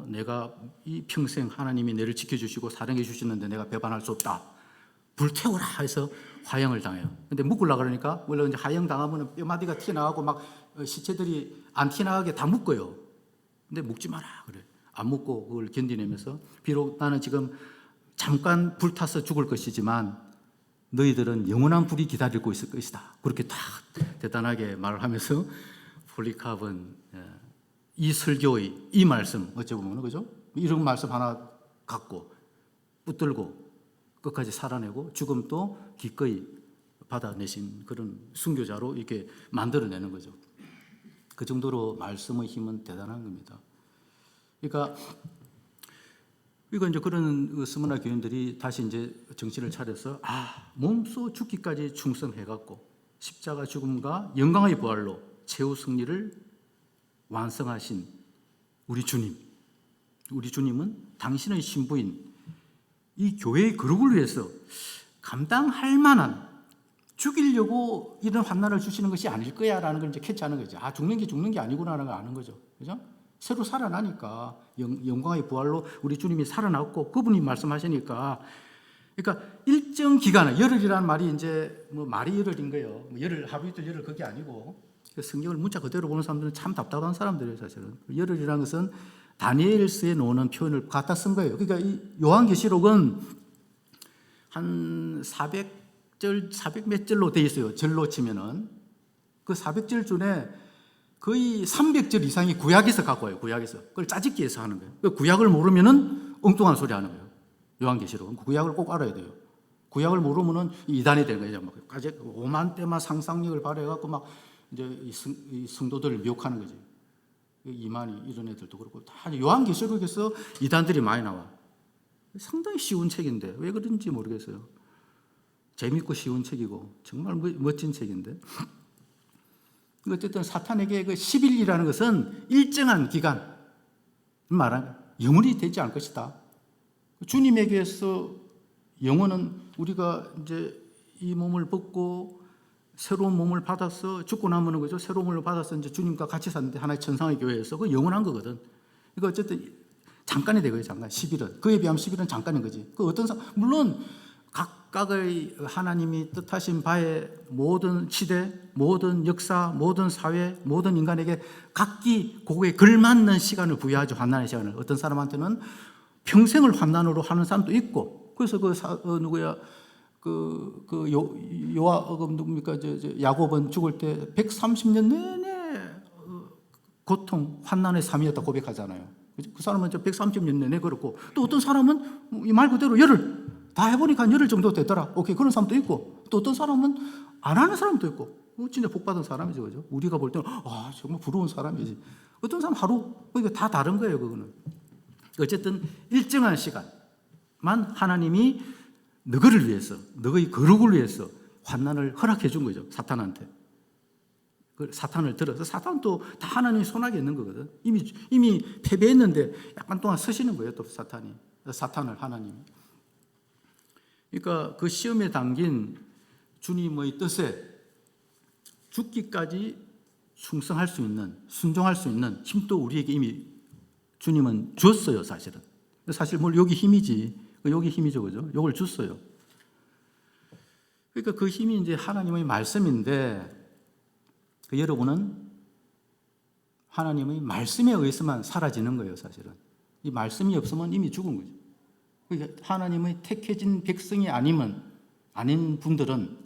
내가 이 평생 하나님이 내를 지켜주시고 사랑해 주시는데 내가 배반할 수 없다. 불태워라 해서 화형을 당해요. 근데 묶으려고 그러니까 원래 이제 화형 당하면 뼈마디가 튀어나가고 막 시체들이 안 튀어나가게 다 묶어요. 근데 묶지 마라 그래. 안 묶고 그걸 견디내면서 비록 나는 지금 잠깐 불타서 죽을 것이지만 너희들은 영원한 불이 기다리고 있을 것이다. 그렇게 딱 대단하게 말을 하면서 폴리캅은 이 설교의 이 말씀 어찌 보면 그죠? 이런 말씀 하나 갖고 붙들고 끝까지 살아내고 죽음도 기꺼이 받아내신 그런 순교자로 이렇게 만들어내는 거죠. 그 정도로 말씀의 힘은 대단한 겁니다. 그러니까 이제 그런 서문화 교인들이 다시 이제 정신을 차려서 몸소 죽기까지 충성해갖고 십자가 죽음과 영광의 부활로 최후 승리를 완성하신 우리 주님은 당신의 신부인 이 교회의 거룩을 위해서 감당할 만한 죽이려고 이런 환난을 주시는 것이 아닐 거야라는 걸 이제 캐치하는 거죠. 죽는 게 아니구나라는 걸 아는 거죠. 그죠? 새로 살아나니까 영광의 부활로 우리 주님이 살아났고 그분이 말씀하시니까 그러니까 일정 기간은 열흘이라는 말이 이제 뭐 말이 열흘인 거예요. 열흘 하루 이틀 열흘 그게 아니고 성경을 문자 그대로 보는 사람들은 참 답답한 사람들이에요, 사실은. 열흘이라는 것은 다니엘서에 나오는 표현을 갖다 쓴 거예요. 그러니까 이 요한계시록은 한 400몇 절로 돼 있어요. 절로 치면은 그 400절 중에 거의 300절 이상이 구약에서 갖고 와요. 구약에서. 그걸 짜집기 해서 하는 거예요. 그 구약을 모르면은 엉뚱한 소리 하는 거예요. 요한계시록은. 구약을 꼭 알아야 돼요. 구약을 모르면은 이단이 되는 거예요. 막 오만 때만 상상력을 발휘해갖고 막 이제 이 성도들을 미혹하는 거지. 이만희 이런 애들도 그렇고 다 요한계시록에서 이단들이 많이 나와. 상당히 쉬운 책인데 왜 그런지 모르겠어요. 재밌고 쉬운 책이고 정말 멋진 책인데 어쨌든 사탄에게 그 10일이라는 것은 일정한 기간 말하는 영원히 되지 않을 것이다. 주님에게서 영혼은 우리가 이제 이 몸을 벗고 새로운 몸을 받아서 죽고 나면은 그죠? 새로운 몸을 받아서 이제 주님과 같이 사는데 하나의 천상의 교회에서 그 영원한 거거든. 그러니까 어쨌든 잠깐이 되고요, 잠깐. 10일은 그에 비하면 10일은 잠깐인 거지. 그 어떤 물론 각각의 하나님이 뜻하신 바에 모든 시대, 모든 역사, 모든 사회, 모든 인간에게 각기 그거에 걸맞는 시간을 부여하죠. 환난의 시간을. 어떤 사람한테는 평생을 환난으로 하는 사람도 있고. 그래서 누굽니까? 야곱은 죽을 때 130년 내내 고통, 환난의 삶이었다 고백하잖아요. 그 사람은 130년 내내 그렇고, 또 어떤 사람은 이 말 그대로 열흘 다 해보니까 한 열흘 정도 되더라. 오케이, 그런 사람도 있고, 또 어떤 사람은 안 하는 사람도 있고, 진짜 복 받은 사람이죠, 그죠? 우리가 볼 때는 정말 부러운 사람이지. 어떤 사람 하루, 그러니까 다 다른 거예요, 그거는. 어쨌든 일정한 시간만 하나님이 너희를 위해서, 너희 거룩을 위해서 환난을 허락해 준 거죠, 사탄한테. 사탄을 들어서 사탄도 다 하나님의 손아귀에 있는 거거든. 이미 패배했는데 약간 동안 서시는 거예요, 또 사탄을 하나님이. 그러니까 그 시험에 담긴 주님의 뜻에 죽기까지 충성할 수 있는, 순종할 수 있는 힘도 우리에게 이미 주님은 줬어요, 사실은. 사실 여기 힘이지, 여기 힘이죠, 그죠? 이걸 줬어요. 그러니까 그 힘이 이제 하나님의 말씀인데, 여러분은 하나님의 말씀에 의해서만 사라지는 거예요, 사실은. 이 말씀이 없으면 이미 죽은 거죠. 그러니까 하나님의 택해진 백성이 아닌 분들은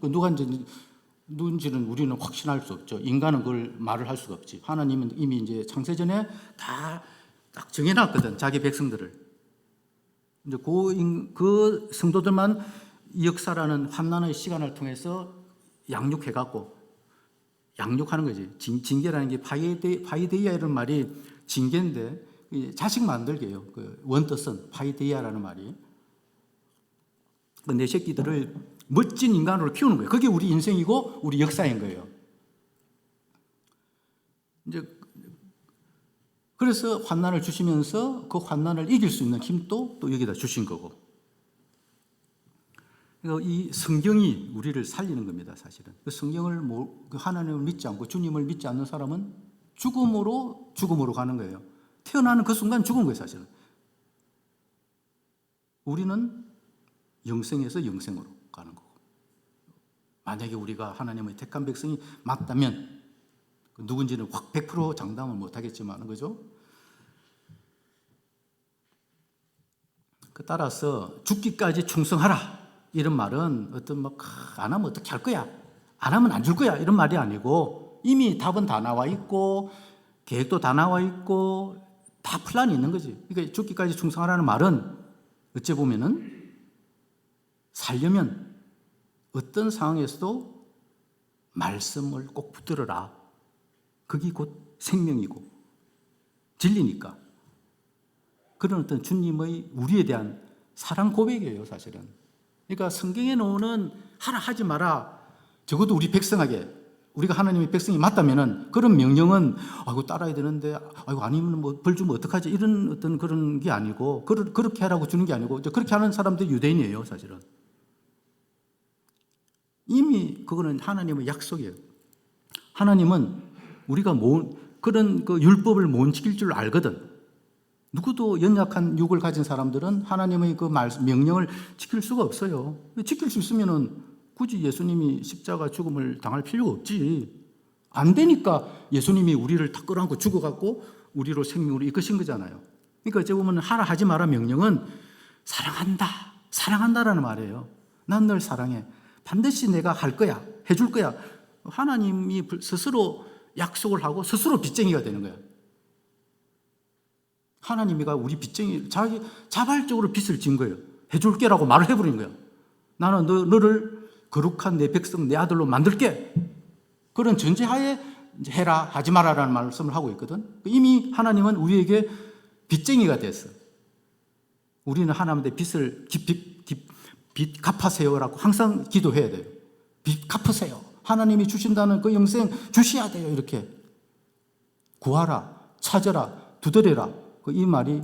누군지는 우리는 확신할 수 없죠. 인간은 그걸 말을 할 수가 없지. 하나님은 이미 이제 창세전에 다 딱 정해놨거든, 자기 백성들을. 이제 그 성도들만 역사라는 환난의 시간을 통해서 양육해갖고, 양육하는 거지. 징계라는 게 파이데이아 이런 말이 징계인데, 자식 만들게요. 그 원뜻은 파이데이아라는 말이. 내 새끼들을 멋진 인간으로 키우는 거예요. 그게 우리 인생이고 우리 역사인 거예요. 이제 그래서 환난을 주시면서 그 환난을 이길 수 있는 힘도 또 여기다 주신 거고. 이 성경이 우리를 살리는 겁니다, 사실은. 그 성경을 하나님을 믿지 않고 주님을 믿지 않는 사람은 죽음으로 가는 거예요. 태어나는 그 순간 죽은 거예요, 사실은. 우리는 영생에서 영생으로 가는 거고. 만약에 우리가 하나님의 택한 백성이 맞다면, 누군지는 확 100% 장담은 못하겠지만, 그죠? 따라서 죽기까지 충성하라. 이런 말은 안 하면 어떻게 할 거야? 안 하면 안 줄 거야? 이런 말이 아니고, 이미 답은 다 나와 있고, 계획도 다 나와 있고, 다 플랜이 있는 거지. 그러니까 죽기까지 충성하라는 말은 어찌 보면은 살려면 어떤 상황에서도 말씀을 꼭 붙들어라. 그게 곧 생명이고 진리니까. 그런 어떤 주님의 우리에 대한 사랑 고백이에요, 사실은. 그러니까 성경에 나오는 하라 하지 마라, 적어도 우리 백성에게, 우리가 하나님의 백성이 맞다면은 그런 명령은 따라야 되는데 아니면 벌 주면 어떡하지, 이런 어떤 그런 게 아니고, 그렇게 하라고 주는 게 아니고, 그렇게 하는 사람들이 유대인이에요, 사실은. 이미 그거는 하나님의 약속이에요. 하나님은 우리가 그런 그 율법을 못 지킬 줄 알거든. 누구도 연약한 육을 가진 사람들은 하나님의 그 명령을 지킬 수가 없어요. 지킬 수 있으면은 굳이 예수님이 십자가 죽음을 당할 필요가 없지. 안 되니까 예수님이 우리를 다 끌어안고 죽어갖고 우리로 생명으로 이끄신 거잖아요. 그러니까 어찌 보면 하라 하지 마라 명령은 사랑한다라는 말이에요. 난 널 사랑해. 반드시 내가 할 거야. 해줄 거야. 하나님이 스스로 약속을 하고 스스로 빚쟁이가 되는 거야. 하나님이가 우리 빚쟁이, 자발적으로 빚을 진 거예요. 해줄게라고 말을 해버린 거예요. 나는 너를 거룩한 내 백성, 내 아들로 만들게. 그런 전제하에 이제 해라 하지 마라라는 말씀을 하고 있거든. 이미 하나님은 우리에게 빚쟁이가 됐어. 우리는 하나님한테 빚 갚으세요라고 항상 기도해야 돼요. 빚 갚으세요. 하나님이 주신다는 그 영생 주셔야 돼요. 이렇게 구하라, 찾아라, 두드려라. 이 말이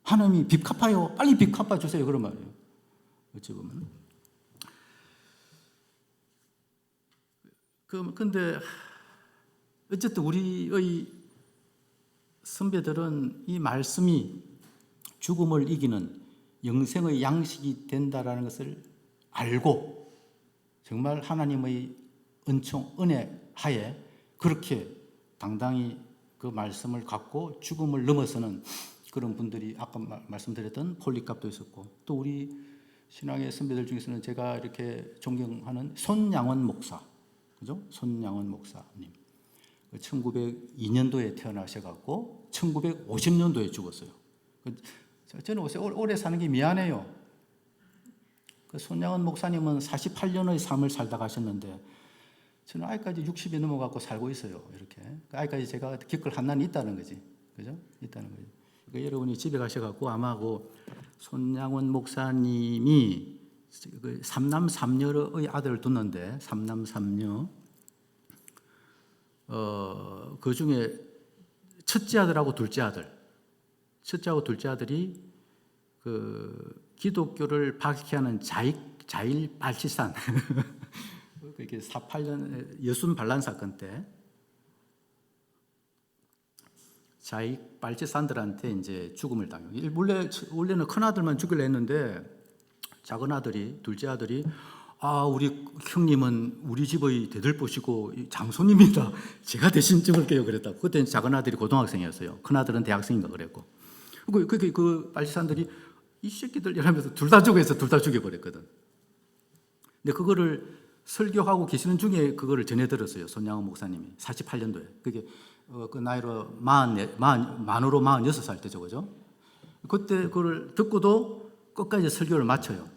하나님이 빚 갚아요. 빨리 빚 갚아주세요. 그런 말이에요. 어찌 보면. 근데 어쨌든 우리의 선배들은 이 말씀이 죽음을 이기는 영생의 양식이 된다라는 것을 알고 정말 하나님의 은총, 은혜 하에 그렇게 당당히 그 말씀을 갖고 죽음을 넘어서는 그런 분들이 아까 말씀드렸던 폴리캅도 있었고, 또 우리 신앙의 선배들 중에서는 제가 이렇게 존경하는 손양원 목사, 그죠? 손양원 목사님. 1902년도에 태어나셔갖고 1950년도에 죽었어요. 저는 오래 사는 게 미안해요. 그 손양원 목사님은 48년의 삶을 살다 가셨는데 저는 아직까지 60이 넘어갖고 살고 있어요. 이렇게. 아직까지 제가 겪을 한난이 있다는 거지. 그죠? 있다는 거지. 그러니까 여러분이 집에 가셔갖고 아마 그 손양원 목사님이 그 삼남 삼녀의 아들을 뒀는데, 삼남 삼녀. 그 중에 첫째 아들하고 둘째 첫째하고 둘째 아들이 그 기독교를 박해하는 자일 발치산 그렇게 48년 여순 반란 사건 때 자일 발치산들한테 이제 죽음을 당해요. 원래는 큰 아들만 죽이려 했는데 작은 아들이, 둘째 아들이 우리 형님은 우리 집의 대들보시고 장손입니다. 제가 대신 죽을게요. 그랬다고. 그때 작은 아들이 고등학생이었어요. 큰 아들은 대학생인가 그랬고. 그 발치산들이 이 새끼들 이러면서 둘 다 죽여서 둘 다 죽여버렸거든. 근데 그거를 설교하고 계시는 중에 그거를 전해 들었어요. 손양원 목사님이 48년도에. 그게 그 나이로 만으로 46살 때죠, 그죠? 그때 그걸 듣고도 끝까지 설교를 마쳐요.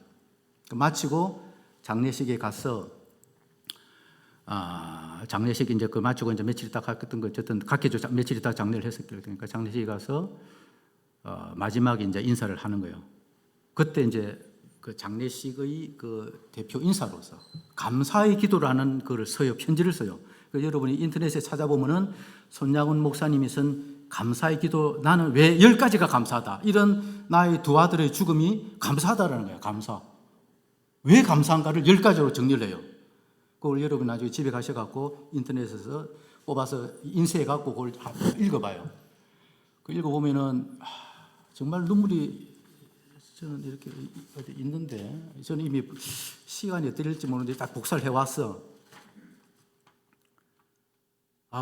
마치고 장례식에 가서 장례식 이제 그 마치고 이제 며칠 있다 갔던 거 어쨌든 각해줘 며칠 있다 장례를 했었거든요. 그러니까 장례식에 가서 마지막에 이제 인사를 하는 거예요. 그때 이제 그 장례식의 그 대표 인사로서 감사의 기도를 하는 그걸 써요. 편지를 써요. 여러분이 인터넷에 찾아보면은 손양원 목사님이 쓴 감사의 기도, 나는 왜 10가지가 감사하다. 이런 나의 두 아들의 죽음이 감사하다라는 거예요. 감사. 왜 감사한가를 10가지로 정리를 해요. 그걸 여러분 나중에 집에 가셔갖고 인터넷에서 뽑아서 인쇄해갖고 그걸 읽어봐요. 그 읽어보면은 정말 눈물이 저는 이렇게 어디 있는데 저는 이미 시간이 어떻게 될지 모르는데 딱 복사를 해왔어.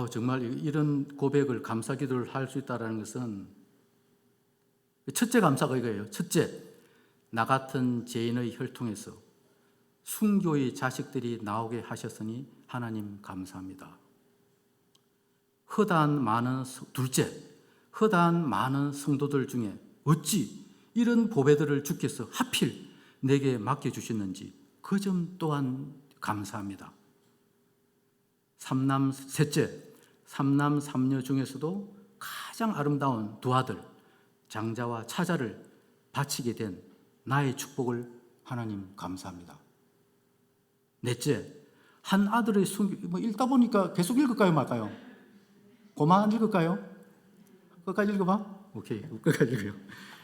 정말 이런 고백을 감사 기도를 할 수 있다는 것은 첫째 감사가 이거예요. 첫째, 나 같은 죄인의 혈통에서 순교의 자식들이 나오게 하셨으니 하나님 감사합니다. 둘째, 허다한 많은 성도들 중에 어찌 이런 보배들을 주께서 하필 내게 맡겨주셨는지 그 점 또한 감사합니다. 셋째, 삼남 삼녀 중에서도 가장 아름다운 두 아들 장자와 차자를 바치게 된 나의 축복을 하나님 감사합니다. 넷째, 한 아들의 순교, 읽다 보니까 계속 읽을까요 말까요? 그만 읽을까요? 끝까지 읽어봐. 오케이, 끝까지 읽어요.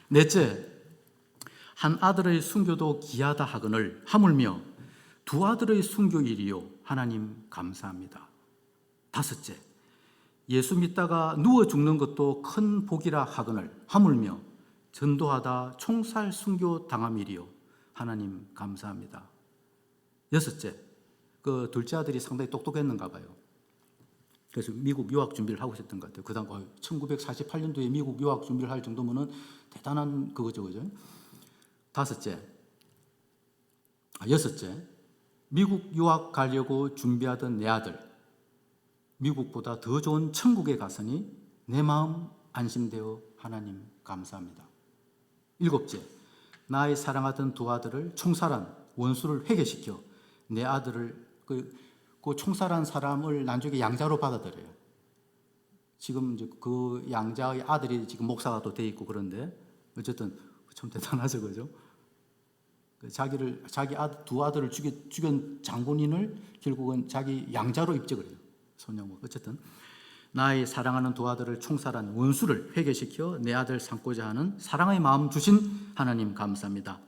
넷째, 한 아들의 순교도 기하다 하거늘 하물며 두 아들의 순교일이요 하나님 감사합니다. 다섯째, 예수 믿다가 누워 죽는 것도 큰 복이라 하거늘 하물며 전도하다 총살 순교 당함일이요 하나님 감사합니다. 여섯째, 그 둘째 아들이 상당히 똑똑했는가 봐요. 그래서 미국 유학 준비를 하고 있었던 것 같아요. 그 다음 1948년도에 미국 유학 준비를 할 정도면은 대단한 그거죠, 그죠? 여섯째, 미국 유학 가려고 준비하던 내 아들, 미국보다 더 좋은 천국에 갔으니 내 마음 안심되어 하나님 감사합니다. 일곱째, 나의 사랑하던 두 아들을 총살한 원수를 회개시켜 내 아들을 그 총살한 사람을 나중에 양자로 받아들여요. 지금 이제 그 양자의 아들이 지금 목사가 또 돼 있고 그런데 어쨌든 참 대단하죠, 그죠? 자기 두 아들을 죽인 장본인을 결국은 자기 양자로 입적을 해요. 손양목. 어쨌든 나의 사랑하는 두 아들을 총살한 원수를 회개시켜 내 아들 삼고자 하는 사랑의 마음 주신 하나님 감사합니다.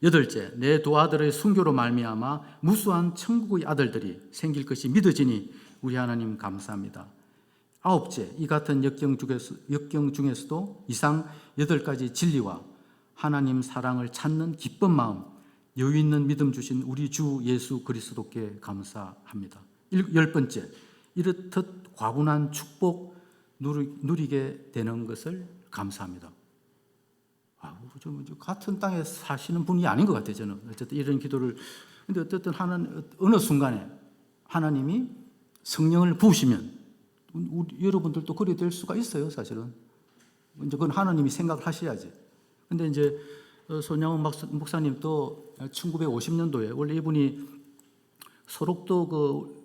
8째, 내 두 아들의 순교로 말미암아 무수한 천국의 아들들이 생길 것이 믿어지니 우리 하나님 감사합니다. 9째, 이 같은 역경 중에서도 이상 8가지 진리와 하나님 사랑을 찾는 기쁜 마음, 여유 있는 믿음 주신 우리 주 예수 그리스도께 감사합니다. 10번째, 이렇듯 과분한 축복 누리게 되는 것을 감사합니다. 좀 같은 땅에 사시는 분이 아닌 것 같아요, 저는. 어쨌든 이런 기도를. 근데 어쨌든 어느 순간에 하나님이 성령을 부으시면 여러분들도 그래 될 수가 있어요, 사실은. 이제 그건 하나님이 생각을 하셔야지. 근데 이제 손양원 목사님도 1950년도에 원래 이분이 소록도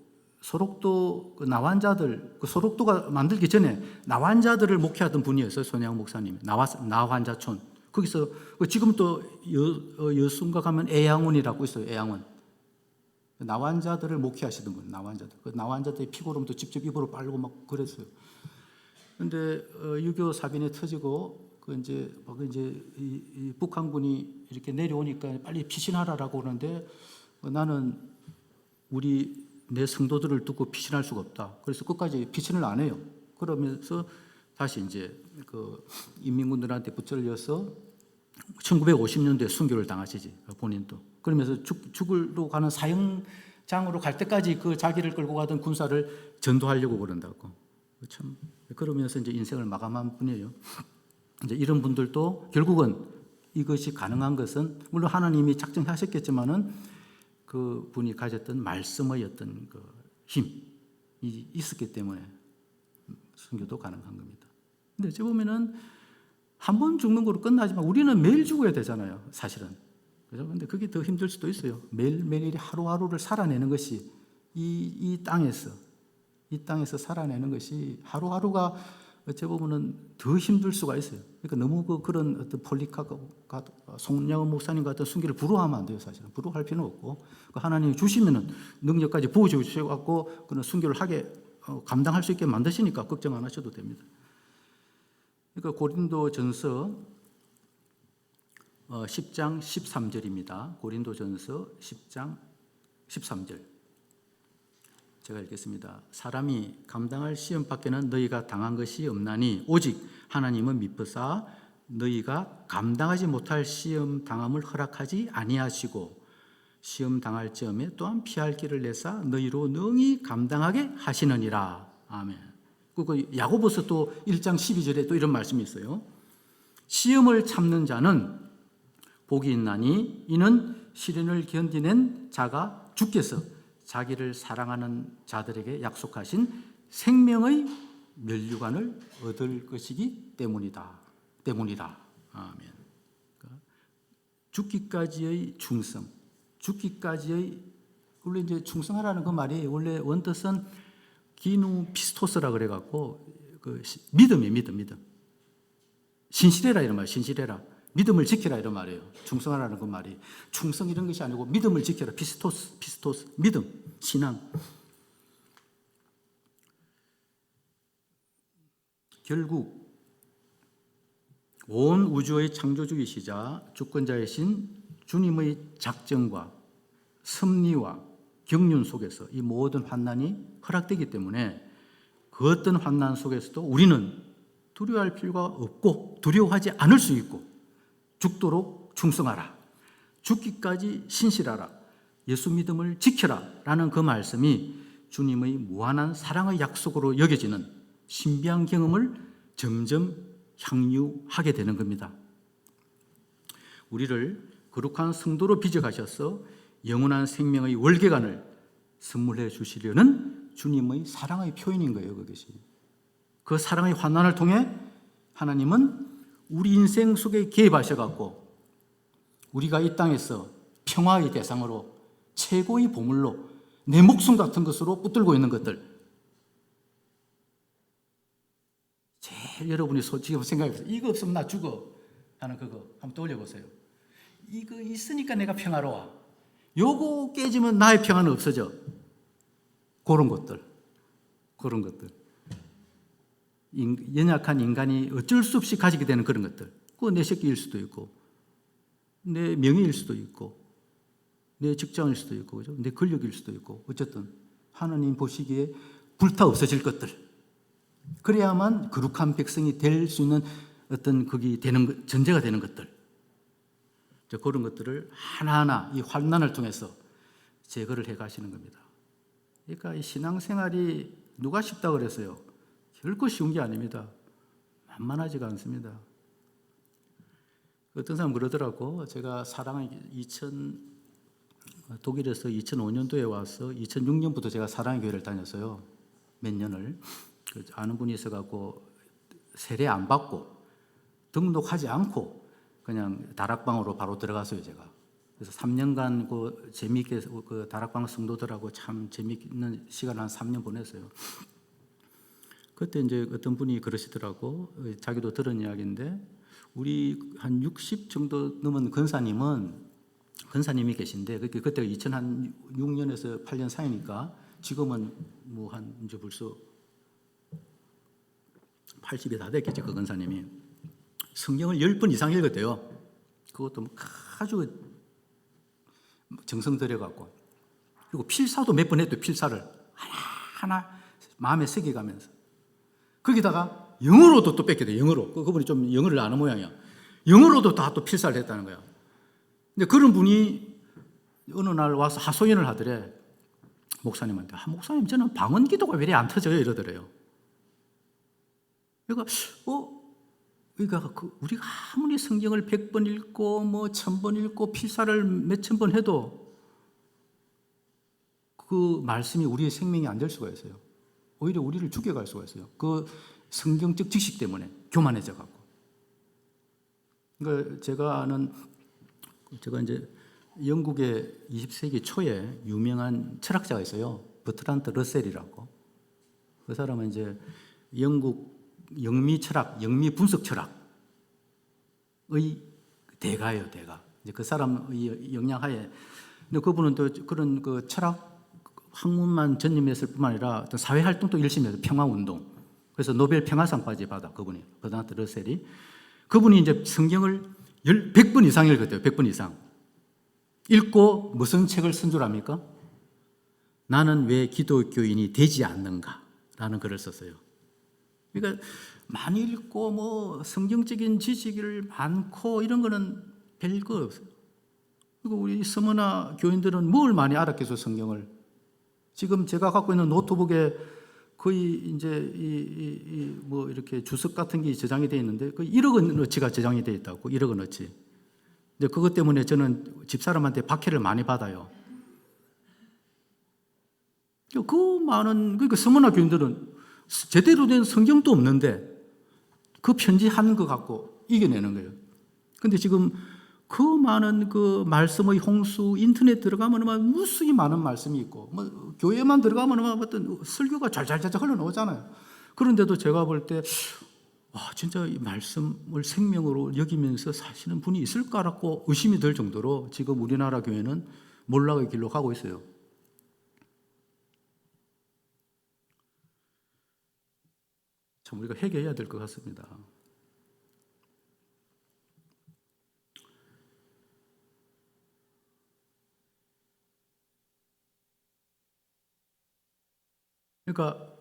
그 나환자들, 그 소록도가 만들기 전에 나환자들을 목회하던 분이었어요, 손양원 목사님. 나환자촌. 거기서 지금 또 여순가 가면 애양원이라고 있어요, 애양원. 나환자들을 목회하시던 분, 나환자들. 그 나환자들의 피고름도 직접 입으로 빨고 막 그랬어요. 근데 6.25 사변이 터지고 이제 이 북한군이 이렇게 내려오니까 빨리 피신하라라고 그러는데 나는 내 성도들을 두고 피신할 수가 없다. 그래서 끝까지 피신을 안 해요. 그러면서 다시 이제 그 인민군들한테 붙들려서 1950년도에 순교를 당하시지, 본인도. 그러면서 죽으러 가는 사형장으로 갈 때까지 그 자기를 끌고 가던 군사를 전도하려고 그런다고. 참 그러면서 이제 인생을 마감한 분이에요. 이제 이런 분들도 결국은 이것이 가능한 것은 물론 하나님이 작정하셨겠지만은 그 분이 가졌던 말씀의 어떤 그 힘이 있었기 때문에 순교도 가능한 겁니다. 근데 어찌 보면은 한 번 죽는 거로 끝나지만 우리는 매일 죽어야 되잖아요, 사실은. 그죠? 근데 그게 더 힘들 수도 있어요. 매일매일 하루하루를 살아내는 것이 이 땅에서 살아내는 것이 하루하루가 어찌 보면은 더 힘들 수가 있어요. 그러니까 너무 그런 어떤 폴리카가 송양원 목사님 같은 순교를 부러워하면 안 돼요, 사실은. 부러워할 필요는 없고 하나님이 주시면은 능력까지 부어주셔갖고 그런 순교를 하게 감당할 수 있게 만드시니까 걱정 안 하셔도 됩니다. 그러니까 고린도전서 10장 13절입니다. 고린도전서 10장 13절. 제가 읽겠습니다. 사람이 감당할 시험 밖에는 너희가 당한 것이 없나니 오직 하나님은 미쁘사 너희가 감당하지 못할 시험 당함을 허락하지 아니하시고 시험 당할 즈음에 또한 피할 길을 내사 너희로 능히 감당하게 하시느니라. 아멘. 그 야고보서 또 1장 12절에 또 이런 말씀이 있어요. 시험을 참는 자는 복이 있나니 이는 시련을 견디는 자가 주께서 자기를 사랑하는 자들에게 약속하신 생명의 면류관을 얻을 것이기 때문이라. 아멘. 죽기까지의 충성, 죽기까지의 원래 이제 충성하라는 그 말이 원래 원뜻은 기누 피스토스라 그래갖고 그 믿음이에요, 믿음. 신실해라 이런 말, 신실해라. 믿음을 지키라 이런 말이에요. 충성하라는 그 말이 충성 이런 것이 아니고 믿음을 지켜라. 피스토스, 믿음, 신앙. 결국 온 우주의 창조주이시자 주권자이신 주님의 작정과 섭리와 경륜 속에서 이 모든 환난이 허락되기 때문에 그 어떤 환난 속에서도 우리는 두려워할 필요가 없고 두려워하지 않을 수 있고 죽도록 충성하라. 죽기까지 신실하라. 예수 믿음을 지켜라. 라는 그 말씀이 주님의 무한한 사랑의 약속으로 여겨지는 신비한 경험을 점점 향유하게 되는 겁니다. 우리를 거룩한 성도로 빚어가셔서 영원한 생명의 월계관을 선물해 주시려는 주님의 사랑의 표현인 거예요, 그것이. 그 사랑의 환난을 통해 하나님은 우리 인생 속에 개입하셔갖고 우리가 이 땅에서 평화의 대상으로 최고의 보물로 내 목숨 같은 것으로 붙들고 있는 것들. 제일 여러분이 솔직히 생각해보세요. 이거 없으면 나 죽어 하는 그거 한번 떠올려보세요. 이거 있으니까 내가 평화로워. 요거 깨지면 나의 평화는 없어져. 그런 것들. 연약한 인간이 어쩔 수 없이 가지게 되는 그런 것들. 그거 내 새끼일 수도 있고, 내 명예일 수도 있고, 내 직장일 수도 있고, 그죠? 내 권력일 수도 있고, 어쨌든 하나님 보시기에 불타 없어질 것들. 그래야만 거룩한 백성이 될 수 있는 어떤 거기 되는 전제가 되는 것들. 그런 것들을 하나하나 이 환난을 통해서 제거를 해 가시는 겁니다. 그러니까 이 신앙생활이 누가 쉽다고 그랬어요? 결코 쉬운 게 아닙니다. 만만하지가 않습니다. 어떤 사람 그러더라고. 제가 독일에서 2005년도에 와서 2006년부터 제가 사랑의 교회를 다녔어요. 몇 년을. 아는 분이 있어갖고 세례 안 받고 등록하지 않고 그냥 다락방으로 바로 들어갔어요, 제가. 그래서 3년간 재미있게 그 다락방 성도들하고 참 재미있는 시간을 한 3년 보냈어요. 그때 이제 어떤 분이 그러시더라고. 자기도 들은 이야기인데 우리 한 60 정도 넘은 권사님이 계신데 그때가 2006년에서 8년 사이니까 지금은 뭐 한 이제 벌써 80이 다 됐겠죠, 그 권사님이. 성경을 10번 이상 읽었대요. 그것도 아주 정성 들여갖고. 그리고 필사도 몇 번 했대요, 필사를. 하나하나 마음에 새겨가면서. 거기다가 영어로도 또 뺏게 돼요, 영어로. 그분이 좀 영어를 아는 모양이야. 영어로도 다 또 필사를 했다는 거야. 근데 그런 분이 어느 날 와서 하소연을 하더래. 목사님한테. 목사님, 저는 방언 기도가 왜 이렇게 안 터져요? 이러더래요. 그러니까 우리가 아무리 성경을 100번 읽고 뭐 1000번 읽고 필사를 몇천 번 해도 그 말씀이 우리의 생명이 안 될 수가 있어요. 오히려 우리를 죽여갈 수가 있어요. 그 성경적 지식 때문에 교만해져 갖고. 그러니까 제가 이제 영국의 20세기 초에 유명한 철학자가 있어요. 버트란트 러셀이라고. 그 사람은 이제 영국 영미 철학, 영미 분석 철학의 대가예요, 대가. 이제 그 사람의 영향하에. 근데 그분은 또 그런 그 철학 학문만 전념했을 뿐만 아니라 어떤 사회 활동도 열심히 해서 평화 운동. 그래서 노벨 평화상까지 받아, 그분이. 버트란트 러셀이. 그분이 이제 성경을 100번 이상 읽었대요, 100번 이상. 읽고 무슨 책을 쓴 줄 압니까? 나는 왜 기독교인이 되지 않는가? 라는 글을 썼어요. 그러니까 많이 읽고 뭐 성경적인 지식을 많고 이런 거는 별거 없어요. 그리고 우리 서머나 교인들은 뭘 많이 알았겠어요, 성경을. 지금 제가 갖고 있는 노트북에 거의 이제 뭐 이렇게 주석 같은 게 저장이 되어 있는데 거의 1억 원어치가 저장이 되어 있다고. 1억 원어치. 근데 그것 때문에 저는 집사람한테 박해를 많이 받아요. 그 많은, 그러니까 서머나 교인들은 제대로 된 성경도 없는데 그 편지하는 거 갖고 이겨내는 거예요. 근데 지금 그 많은 그 말씀의 홍수, 인터넷 들어가면 무수히 많은 말씀이 있고, 뭐 교회만 들어가면 어떤 설교가 잘잘잘 흘러나오잖아요. 그런데도 제가 볼 때, 와, 진짜 이 말씀을 생명으로 여기면서 사시는 분이 있을까라고 의심이 들 정도로 지금 우리나라 교회는 몰락의 길로 가고 있어요. 참 우리가 회개해야 될 것 같습니다. 그러니까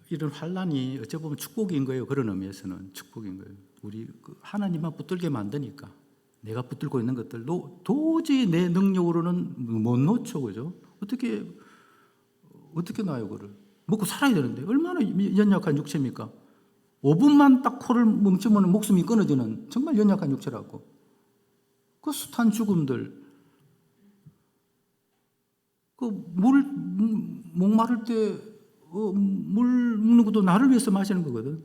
이런 환난이 어찌 보면 축복인 거예요. 그런 의미에서는 축복인 거예요. 우리 하나님만 붙들게 만드니까. 내가 붙들고 있는 것들도 도저히 내 능력으로는 못 놓죠, 그죠? 어떻게 놔요, 그를? 먹고 살아야 되는데 얼마나 연약한 육체입니까? 5분만 딱 코를 멈추면 목숨이 끊어지는 정말 연약한 육체라고. 그 숱한 죽음들, 그 목마를 때 물 먹는 것도 나를 위해서 마시는 거거든.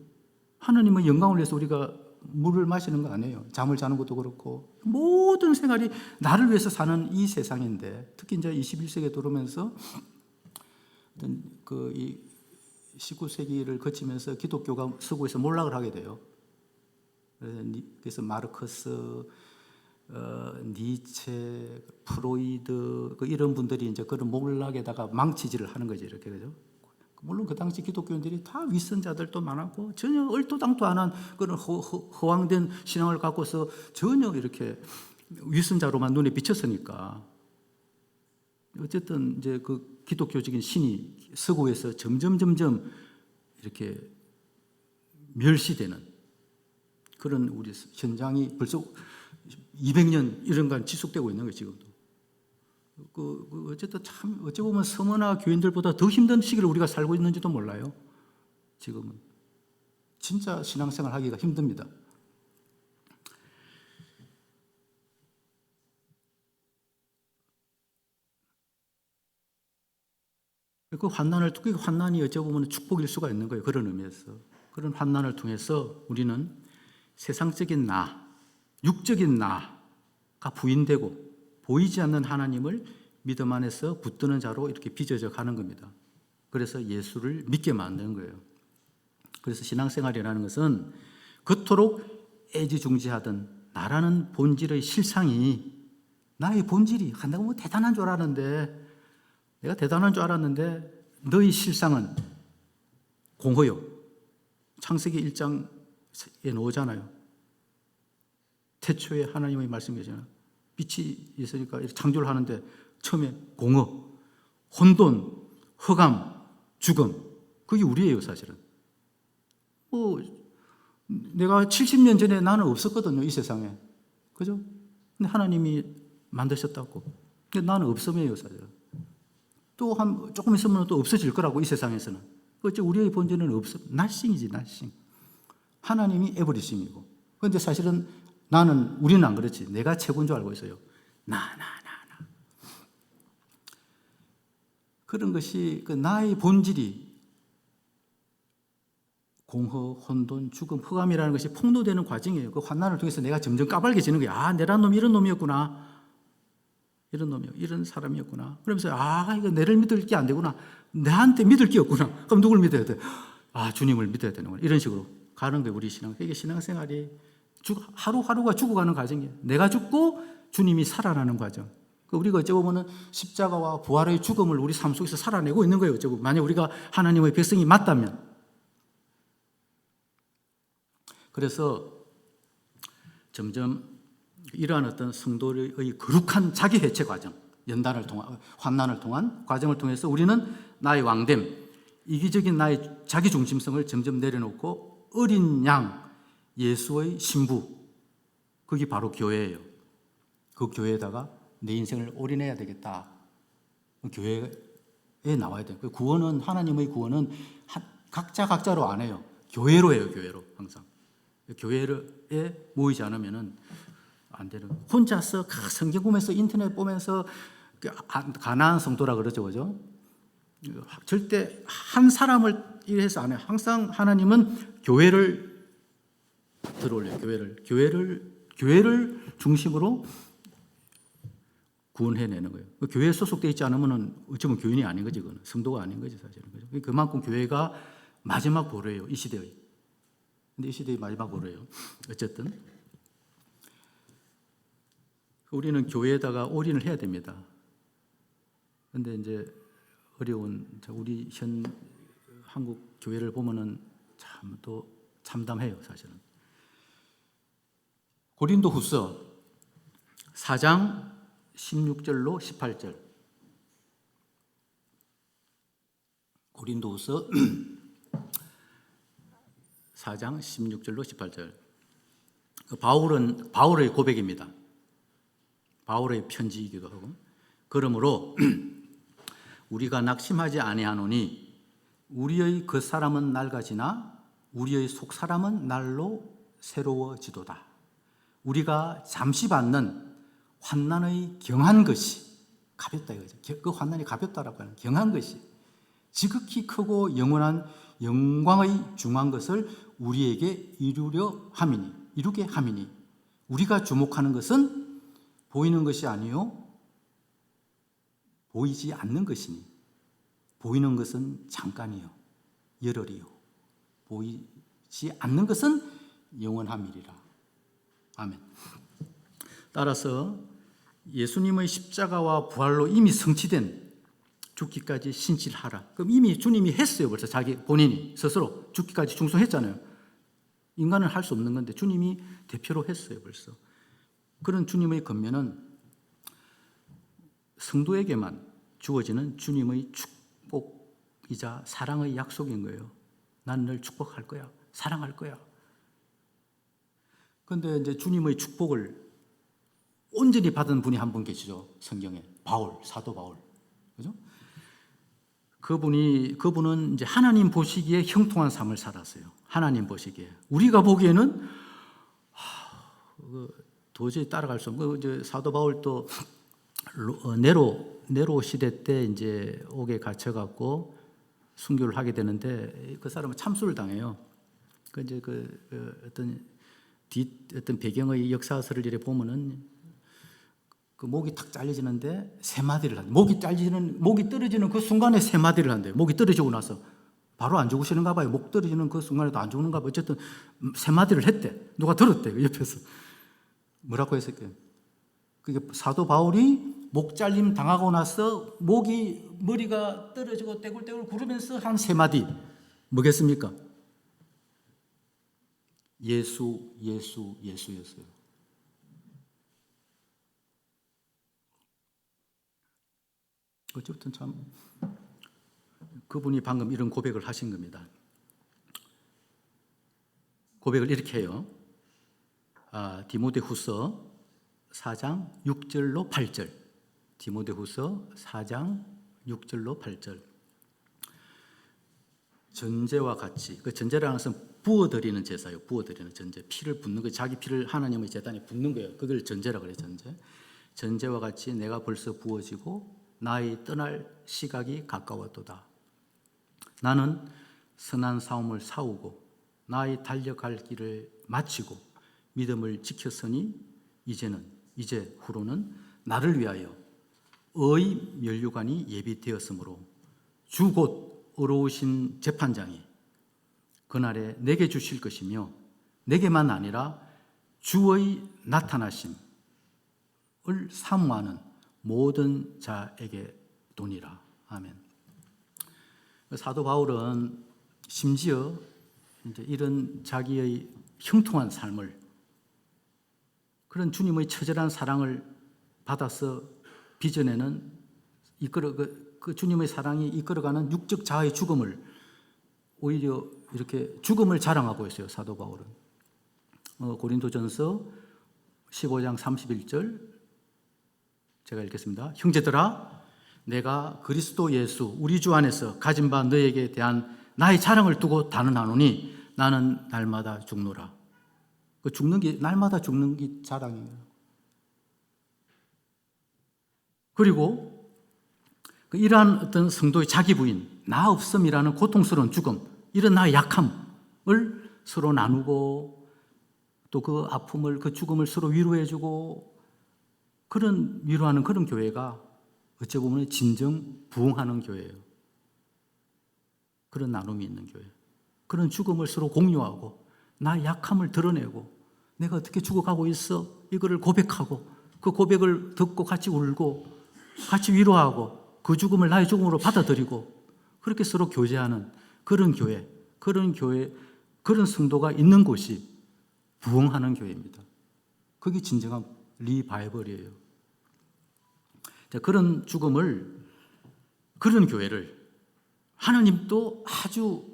하나님의 영광을 위해서 우리가 물을 마시는 거 아니에요. 잠을 자는 것도 그렇고 모든 생활이 나를 위해서 사는 이 세상인데, 특히 이제 21세기에 들어오면서 어떤 이 19세기를 거치면서 기독교가 서구에서 몰락을 하게 돼요. 그래서 마르크스, 니체, 프로이드 이런 분들이 이제 그런 몰락에다가 망치질을 하는 거죠. 이렇게 그죠? 물론 그 당시 기독교인들이 다 위선자들도 많았고 전혀 얼토당토 안 한 그런 허황된 신앙을 갖고서 전혀 이렇게 위선자로만 눈에 비쳤으니까 어쨌든 이제 그 기독교적인 신이 서구에서 점점 이렇게 멸시되는 그런 우리 현장이 벌써 200년 이런 간 지속되고 있는 거예요, 지금도. 어쨌든 참, 어찌 보면 서머나 교인들보다 더 힘든 시기를 우리가 살고 있는지도 몰라요, 지금은. 진짜 신앙생활 하기가 힘듭니다. 그 환난이 어찌 보면 축복일 수가 있는 거예요, 그런 의미에서. 그런 환난을 통해서 우리는 세상적인 나, 육적인 나가 부인되고 보이지 않는 하나님을 믿음 안에서 붙드는 자로 이렇게 빚어져 가는 겁니다. 그래서 예수를 믿게 만드는 거예요. 그래서 신앙생활이라는 것은 그토록 애지중지하던 나라는 본질의 실상이 나의 본질이 내가 뭐 대단한 줄 알았는데 내가 대단한 줄 알았는데 너의 실상은 공허요. 창세기 1장에 나오잖아요. 태초에 하나님의 말씀이잖아요. 빛이 있으니까 창조를 하는데 처음에 공허, 혼돈, 흑암, 죽음. 그게 우리예요, 사실은. 내가 70년 전에 나는 없었거든요, 이 세상에. 그죠? 근데 하나님이 만드셨다고. 근데 나는 없음이에요, 사실은. 또 조금 있으면 또 없어질 거라고, 이 세상에서는. 어째 우리의 본질은 없음, 날싱이지, 날싱. 하나님이 에버리싱이고. 그런데 사실은 우리는 안 그렇지. 내가 최고인 줄 알고 있어요. 나. 그런 것이 나의 본질이 공허, 혼돈, 죽음, 흑암이라는 것이 폭로되는 과정이에요. 그 환난을 통해서 내가 점점 까발려지는 거야. 내란 놈이 이런 놈이었구나. 이런 사람이었구나. 그러면서 이거 내를 믿을 게 안 되구나. 나한테 믿을 게 없구나. 그럼 누굴 믿어야 돼? 주님을 믿어야 되는구나. 이런 식으로 가는 거예요, 우리 신앙. 이게 신앙생활이 하루하루가 죽어가는 과정이에요. 내가 죽고 주님이 살아나는 과정. 우리가 어찌 보면 십자가와 부활의 죽음을 우리 삶 속에서 살아내고 있는 거예요. 어찌 보면. 만약 우리가 하나님의 백성이 맞다면. 그래서 점점 이러한 어떤 성도의 거룩한 자기 해체 과정, 환난을 통한 과정을 통해서 우리는 나의 왕됨, 이기적인 나의 자기 중심성을 점점 내려놓고 어린 양, 예수의 신부, 그게 바로 교회예요. 그 교회에다가 내 인생을 올인해야 되겠다. 교회에 나와야 돼요. 구원은, 하나님의 구원은 각자로 안 해요. 교회로 해요, 교회로 항상. 교회에 모이지 않으면은 안 되는. 혼자서 성경 보면서 인터넷 보면서 가난한 성도라 그러죠, 그죠? 절대 한 사람을 이래서 안 해요. 항상 하나님은 교회를 들어올려요. 교회를 중심으로 구원해내는 거예요. 교회에 소속되어 있지 않으면 어쩌면 교인이 아닌 거지, 그건 성도가 아닌 거지, 사실은. 그만큼 교회가 마지막 보루예요, 이 시대의. 근데 이 시대의 마지막 보루예요. 어쨌든 우리는 교회에다가 올인을 해야 됩니다. 근데 이제 어려운 우리 현 한국 교회를 보면은 참 또 참담해요, 사실은. 고린도후서 4장 16절로 18절. 고린도후서 4장 16절로 18절. 바울의 고백입니다. 바울의 편지이기도 하고. 그러므로 우리가 낙심하지 아니하노니 우리의 그 사람은 낡아지나 우리의 속 사람은 날로 새로워지도다. 우리가 잠시 받는 환난의 경한 것이 가볍다 이거죠. 그 환난이 가볍다라고 하는 경한 것이 지극히 크고 영원한 영광의 중한 것을 우리에게 이루게 함이니 우리가 주목하는 것은 보이는 것이 아니요 보이지 않는 것이니 보이는 것은 잠깐이요, 열흘이요. 보이지 않는 것은 영원함이리라. 아멘. 따라서 예수님의 십자가와 부활로 이미 성취된 죽기까지 신실하라. 그럼 이미 주님이 했어요. 벌써 자기 본인이 스스로 죽기까지 충성했잖아요. 인간은 할 수 없는 건데 주님이 대표로 했어요. 벌써. 그런 주님의 권면은 성도에게만 주어지는 주님의 축복이자 사랑의 약속인 거예요. 난 널 축복할 거야. 사랑할 거야. 그런데 이제 주님의 축복을 온전히 받은 분이 한 분 계시죠. 성경에. 바울, 사도 바울. 그죠? 그분은 이제 하나님 보시기에 형통한 삶을 살았어요. 하나님 보시기에. 우리가 보기에는 도저히 따라갈 수 없는. 이제 사도 바울도 네로 시대 때 이제 옥에 갇혀갖고 순교를 하게 되는데 그 사람은 참수를 당해요. 그 이제 어떤 배경의 역사서를 이렇게 보면은 그 목이 탁 잘려지는데 세 마디를 한대. 목이 떨어지는 그 순간에 세 마디를 한대요. 목이 떨어지고 나서 바로 안 죽으시는가 봐요. 목 떨어지는 그 순간에도 안 죽는가 봐요. 어쨌든 세 마디를 했대. 누가 들었대. 옆에서 뭐라고 했을까요? 그게 사도 바울이 목 잘림 당하고 나서 머리가 떨어지고 떼굴떼굴 구르면서 한 세 마디 뭐겠습니까? 예수, 예수, 예수였어요. 어쨌든 참 그분이 방금 이런 고백을 하신 겁니다. 고백을 이렇게 해요. 디모데후서 4장 6절로 8절. 디모데후서 4장 6절로 8절. 전제와 같이, 그 전제라는 것은 부어드리는 제사예요. 부어드리는 전제. 피를 붓는 거, 자기 피를 하나님의 제단에 붓는 거예요. 그걸 전제라고 그래요. 전제. 전제와 같이 내가 벌써 부어지고 나의 떠날 시각이 가까웠도다. 나는 선한 싸움을 싸우고 나의 달려갈 길을 마치고 믿음을 지켰으니 이제 후로는 나를 위하여 의 면류관이 예비되었으므로 주 곧 의로우신 재판장이 그날에 내게 주실 것이며 내게만 아니라 주의 나타나심을 사모하는 모든 자에게 도니라. 아멘. 사도 바울은 심지어 이제 이런 자기의 형통한 삶을, 그런 주님의 처절한 사랑을 받아서 비전에는 그 주님의 사랑이 이끌어가는 육적 자아의 죽음을, 오히려 이렇게 죽음을 자랑하고 있어요. 사도 바울은. 고린도전서 15장 31절 제가 읽겠습니다. 형제들아, 내가 그리스도 예수 우리 주 안에서 가진 바 너에게 대한 나의 자랑을 두고 단언하노니 나는 날마다 죽노라. 그 죽는 게, 날마다 죽는 게 자랑이에요. 그리고 이러한 어떤 성도의 자기 부인, 나 없음이라는 고통스러운 죽음, 이런 나의 약함을 서로 나누고 또 그 아픔을, 그 죽음을 서로 위로해주고, 그런 위로하는 그런 교회가 어찌 보면 진정 부흥하는 교회예요. 그런 나눔이 있는 교회. 그런 죽음을 서로 공유하고 나의 약함을 드러내고 내가 어떻게 죽어가고 있어, 이거를 고백하고 그 고백을 듣고 같이 울고 같이 위로하고 그 죽음을 나의 죽음으로 받아들이고 그렇게 서로 교제하는 그런 교회, 그런 성도가 있는 곳이 부흥하는 교회입니다. 그게 진정한 리바이벌이에요. 그런 죽음을, 그런 교회를 하나님도 아주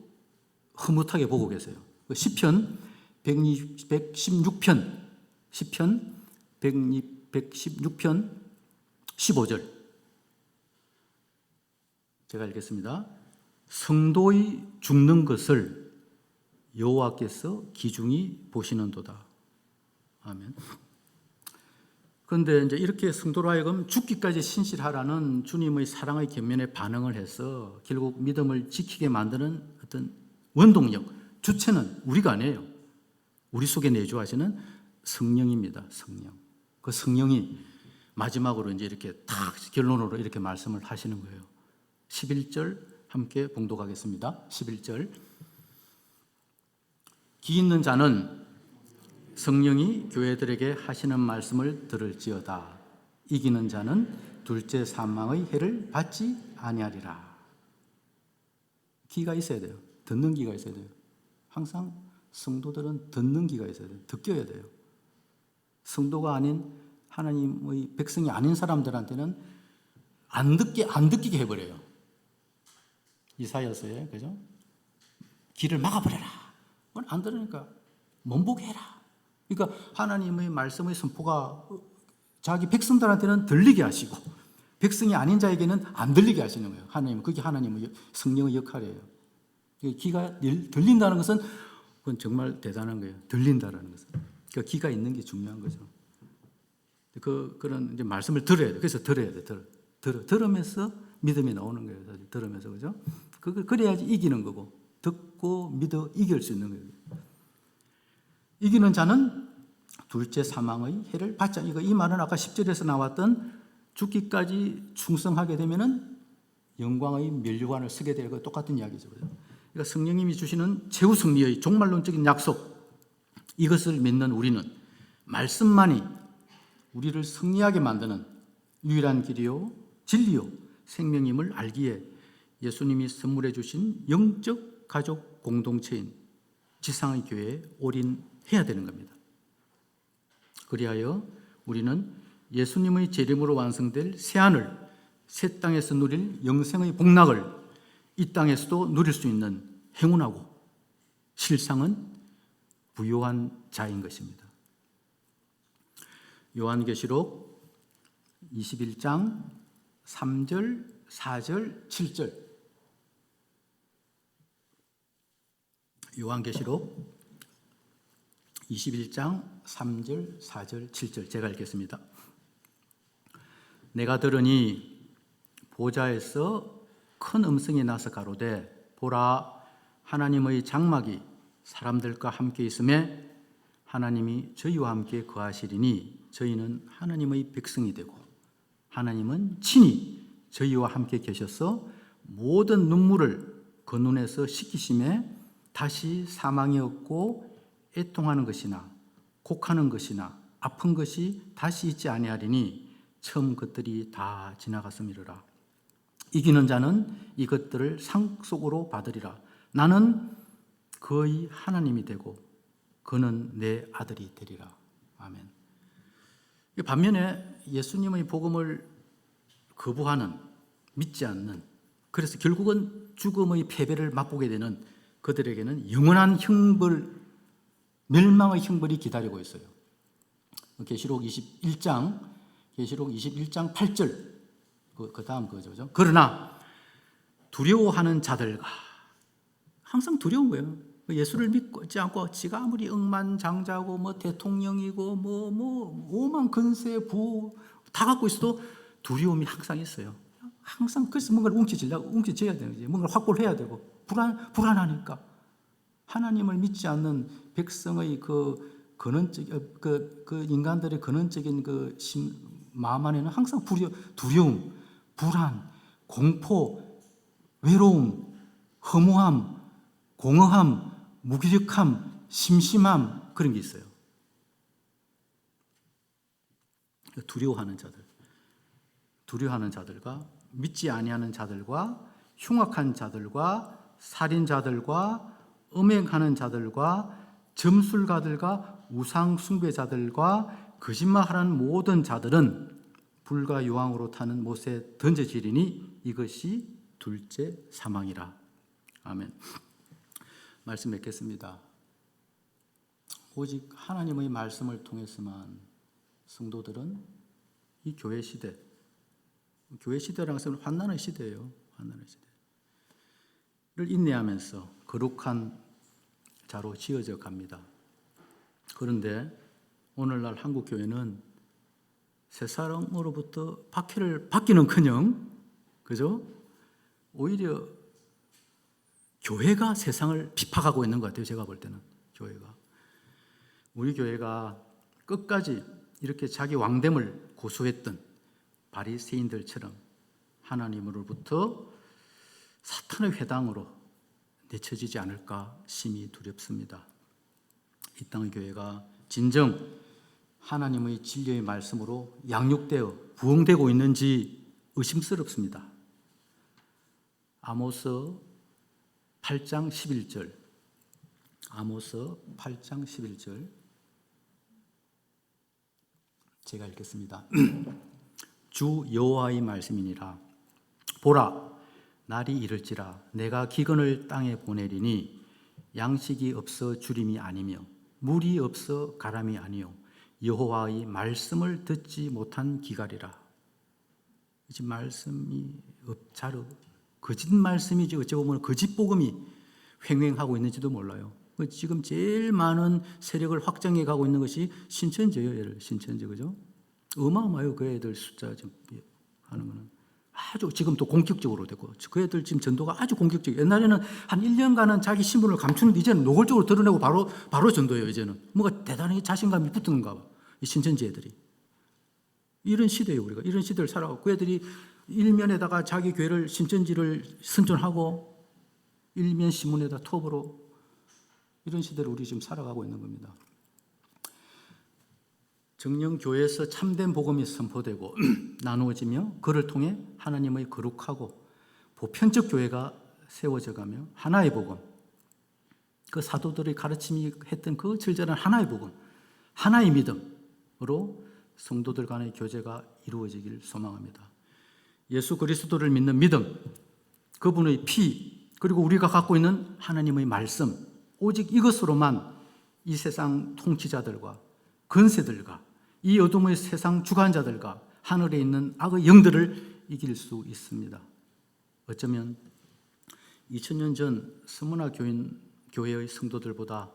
흐뭇하게 보고 계세요. 시편 116편 15절 제가 읽겠습니다. 성도의 죽는 것을 여호와께서 기중히 보시는도다. 아멘. 그런데 이제 이렇게 성도로 하여금 죽기까지 신실하라는 주님의 사랑의 견면에 반응을 해서 결국 믿음을 지키게 만드는 어떤 원동력, 주체는 우리가 아니에요. 우리 속에 내주하시는 성령입니다. 성령. 그 성령이 마지막으로 이제 이렇게 딱 결론으로 이렇게 말씀을 하시는 거예요. 11절 함께 봉독하겠습니다. 11절. 기 있는 자는 성령이 교회들에게 하시는 말씀을 들을지어다. 이기는 자는 둘째 사망의 해를 받지 아니하리라. 귀가 있어야 돼요. 듣는 귀가 있어야 돼요. 항상 성도들은 듣는 귀가 있어야 돼요. 듣겨야 돼요. 성도가 아닌 하나님의 백성이 아닌 사람들한테는 안 듣기게 해버려요. 이사야서에, 그죠? 귀를 막아버려라. 그건 안 들으니까 몸보게 해라. 그러니까 하나님의 말씀의 선포가 자기 백성들한테는 들리게 하시고 백성이 아닌 자에게는 안 들리게 하시는 거예요. 하나님, 그게 하나님의 성령의 역할이에요. 귀가 들린다는 것은 그건 정말 대단한 거예요. 들린다라는 것은. 그러니까 귀가 있는 게 중요한 거죠. 그런 이제 말씀을 들어야 돼요. 그래서 들어야 돼. 들으면서 믿음이 나오는 거예요. 사실 들으면서, 그죠? 그래야지 이기는 거고, 듣고 믿어 이길 수 있는 거예요. 이기는 자는 둘째 사망의 해를 받자. 이 말은 아까 10절에서 나왔던 죽기까지 충성하게 되면은 영광의 면류관을 쓰게 될 거 똑같은 이야기죠. 그러니까 성령님이 주시는 최후 승리의 종말론적인 약속, 이것을 믿는 우리는 말씀만이 우리를 승리하게 만드는 유일한 길이요, 진리요, 생명임을 알기에 예수님이 선물해 주신 영적 가족 공동체인 지상의 교회에 올인해야 되는 겁니다. 그리하여 우리는 예수님의 재림으로 완성될 새하늘, 새 땅에서 누릴 영생의 복락을 이 땅에서도 누릴 수 있는 행운하고 실상은 부요한 자인 것입니다. 요한계시록 21장 3절, 4절, 7절. 요한계시록 21장 3절, 4절, 7절 제가 읽겠습니다. 내가 들으니 보좌에서 큰 음성이 나서 가로되 보라, 하나님의 장막이 사람들과 함께 있음에 하나님이 저희와 함께 거하시리니 저희는 하나님의 백성이 되고 하나님은 친히 저희와 함께 계셔서 모든 눈물을 그 눈에서 씻기심에 다시 사망이 없고 애통하는 것이나 곡하는 것이나 아픈 것이 다시 있지 아니하리니 처음 것들이 다 지나갔음이로라. 이기는 자는 이것들을 상속으로 받으리라. 나는 그의 하나님이 되고 그는 내 아들이 되리라. 아멘. 반면에 예수님의 복음을 거부하는, 믿지 않는, 그래서 결국은 죽음의 패배를 맛보게 되는 그들에게는 영원한 형벌, 멸망의 형벌이 기다리고 있어요. 계시록 21장 8절 그 다음 거죠. 그러나 두려워하는 자들과, 항상 두려운 거예요. 예수를 믿지 않고 지가 아무리 억만장자고 뭐 대통령이고 뭐 오만 근세 부 다 갖고 있어도 두려움이 항상 있어요. 항상 그래서 뭔가를 움켜쥐어야 되는 거지. 뭔가를 확보를 해야 되고 불안하니까 하나님을 믿지 않는 백성의 그 근원적 그 인간들의 근원적인 그 마음 안에는 항상 두려움, 불안, 공포, 외로움, 허무함, 공허함, 무기력함, 심심함, 그런 게 있어요. 두려워하는 자들과 믿지 아니하는 자들과 흉악한 자들과 살인자들과 음행하는 자들과 점술가들과 우상 숭배자들과 거짓말하는 모든 자들은 불과 유황으로 타는 못에 던져지리니 이것이 둘째 사망이라. 아멘. 말씀 맺겠습니다. 오직 하나님의 말씀을 통해서만 성도들은 이 교회 시대라는 것은 환난의 시대예요. 환난의 시대를 인내하면서 거룩한 자로 지어져 갑니다. 그런데 오늘날 한국 교회는 세상으로부터 박해를 받기는커녕, 그죠? 오히려 교회가 세상을 비판하고 있는 것 같아요. 제가 볼 때는 우리 교회가 끝까지 이렇게 자기 왕됨을 고수했던 바리새인들처럼 하나님으로부터 사탄의 회당으로 내쳐지지 않을까 심히 두렵습니다. 이 땅의 교회가 진정 하나님의 진리의 말씀으로 양육되어 부흥되고 있는지 의심스럽습니다. 아모스 8장 11절, 아모스 8장 11절 제가 읽겠습니다. 주 여호와의 말씀이니라. 보라, 날이 이를지라 내가 기근을 땅에 보내리니 양식이 없어 주림이 아니며 물이 없어 가람이 아니요 여호와의 말씀을 듣지 못한 기갈이라. 이제 말씀이 잘 거짓 말씀이지 어찌 보면 거짓 복음이 횡행하고 있는지도 몰라요. 지금 제일 많은 세력을 확장해 가고 있는 것이 신천지예요. 신천지, 그죠? 어마어마해요. 그 애들 숫자 지금 하는 거는 아주 지금 또 공격적으로 되고, 그 애들 지금 전도가 아주 공격적. 옛날에는 한 1년간은 자기 신분을 감추는데 이제는 노골적으로 드러내고 바로 전도예요. 이제는 뭔가 대단히 자신감이 붙는가 봐. 이 신천지 애들이. 이런 시대예요. 우리가 이런 시대를 살아가고, 그 애들이 일면에다가 자기 교회를 신천지를 선전하고 일면 신문에다 톱으로, 이런 시대를 우리 지금 살아가고 있는 겁니다. 정령 교회에서 참된 복음이 선포되고 나누어지며 그를 통해 하나님의 거룩하고 보편적 교회가 세워져가며 하나의 복음, 그 사도들의 가르침이 했던 그 절절한 하나의 복음, 하나의 믿음으로 성도들 간의 교제가 이루어지길 소망합니다. 예수 그리스도를 믿는 믿음, 그분의 피, 그리고 우리가 갖고 있는 하나님의 말씀, 오직 이것으로만 이 세상 통치자들과 권세들과 이 어둠의 세상 주관자들과 하늘에 있는 악의 영들을 이길 수 있습니다. 어쩌면 2000년 전 스무나 교회의 성도들보다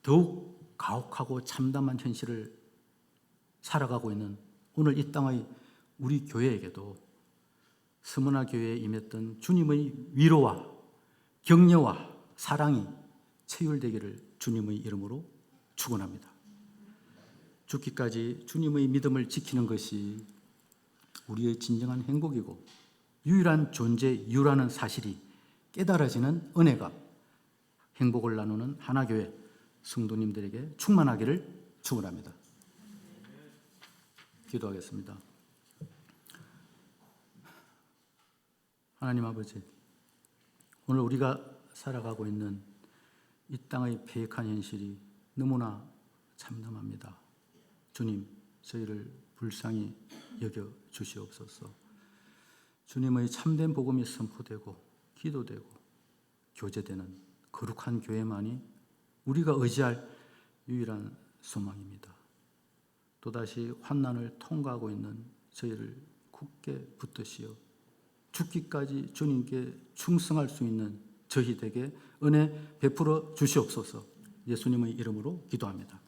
더욱 가혹하고 참담한 현실을 살아가고 있는 오늘 이 땅의 우리 교회에게도 스무나 교회에 임했던 주님의 위로와 격려와 사랑이 체휼되기를 주님의 이름으로 축원합니다. 죽기까지 주님의 믿음을 지키는 것이 우리의 진정한 행복이고 유일한 존재 이유라는 사실이 깨달아지는 은혜가 행복을 나누는 하나교회 성도님들에게 충만하기를 축원합니다. 기도하겠습니다. 하나님 아버지, 오늘 우리가 살아가고 있는 이 땅의 패역한 현실이 너무나 참담합니다. 주님, 저희를 불쌍히 여겨 주시옵소서. 주님의 참된 복음이 선포되고 기도되고 교제되는 거룩한 교회만이 우리가 의지할 유일한 소망입니다. 또다시 환난을 통과하고 있는 저희를 굳게 붙드시어 죽기까지 주님께 충성할 수 있는 저희에게 은혜 베풀어 주시옵소서. 예수님의 이름으로 기도합니다.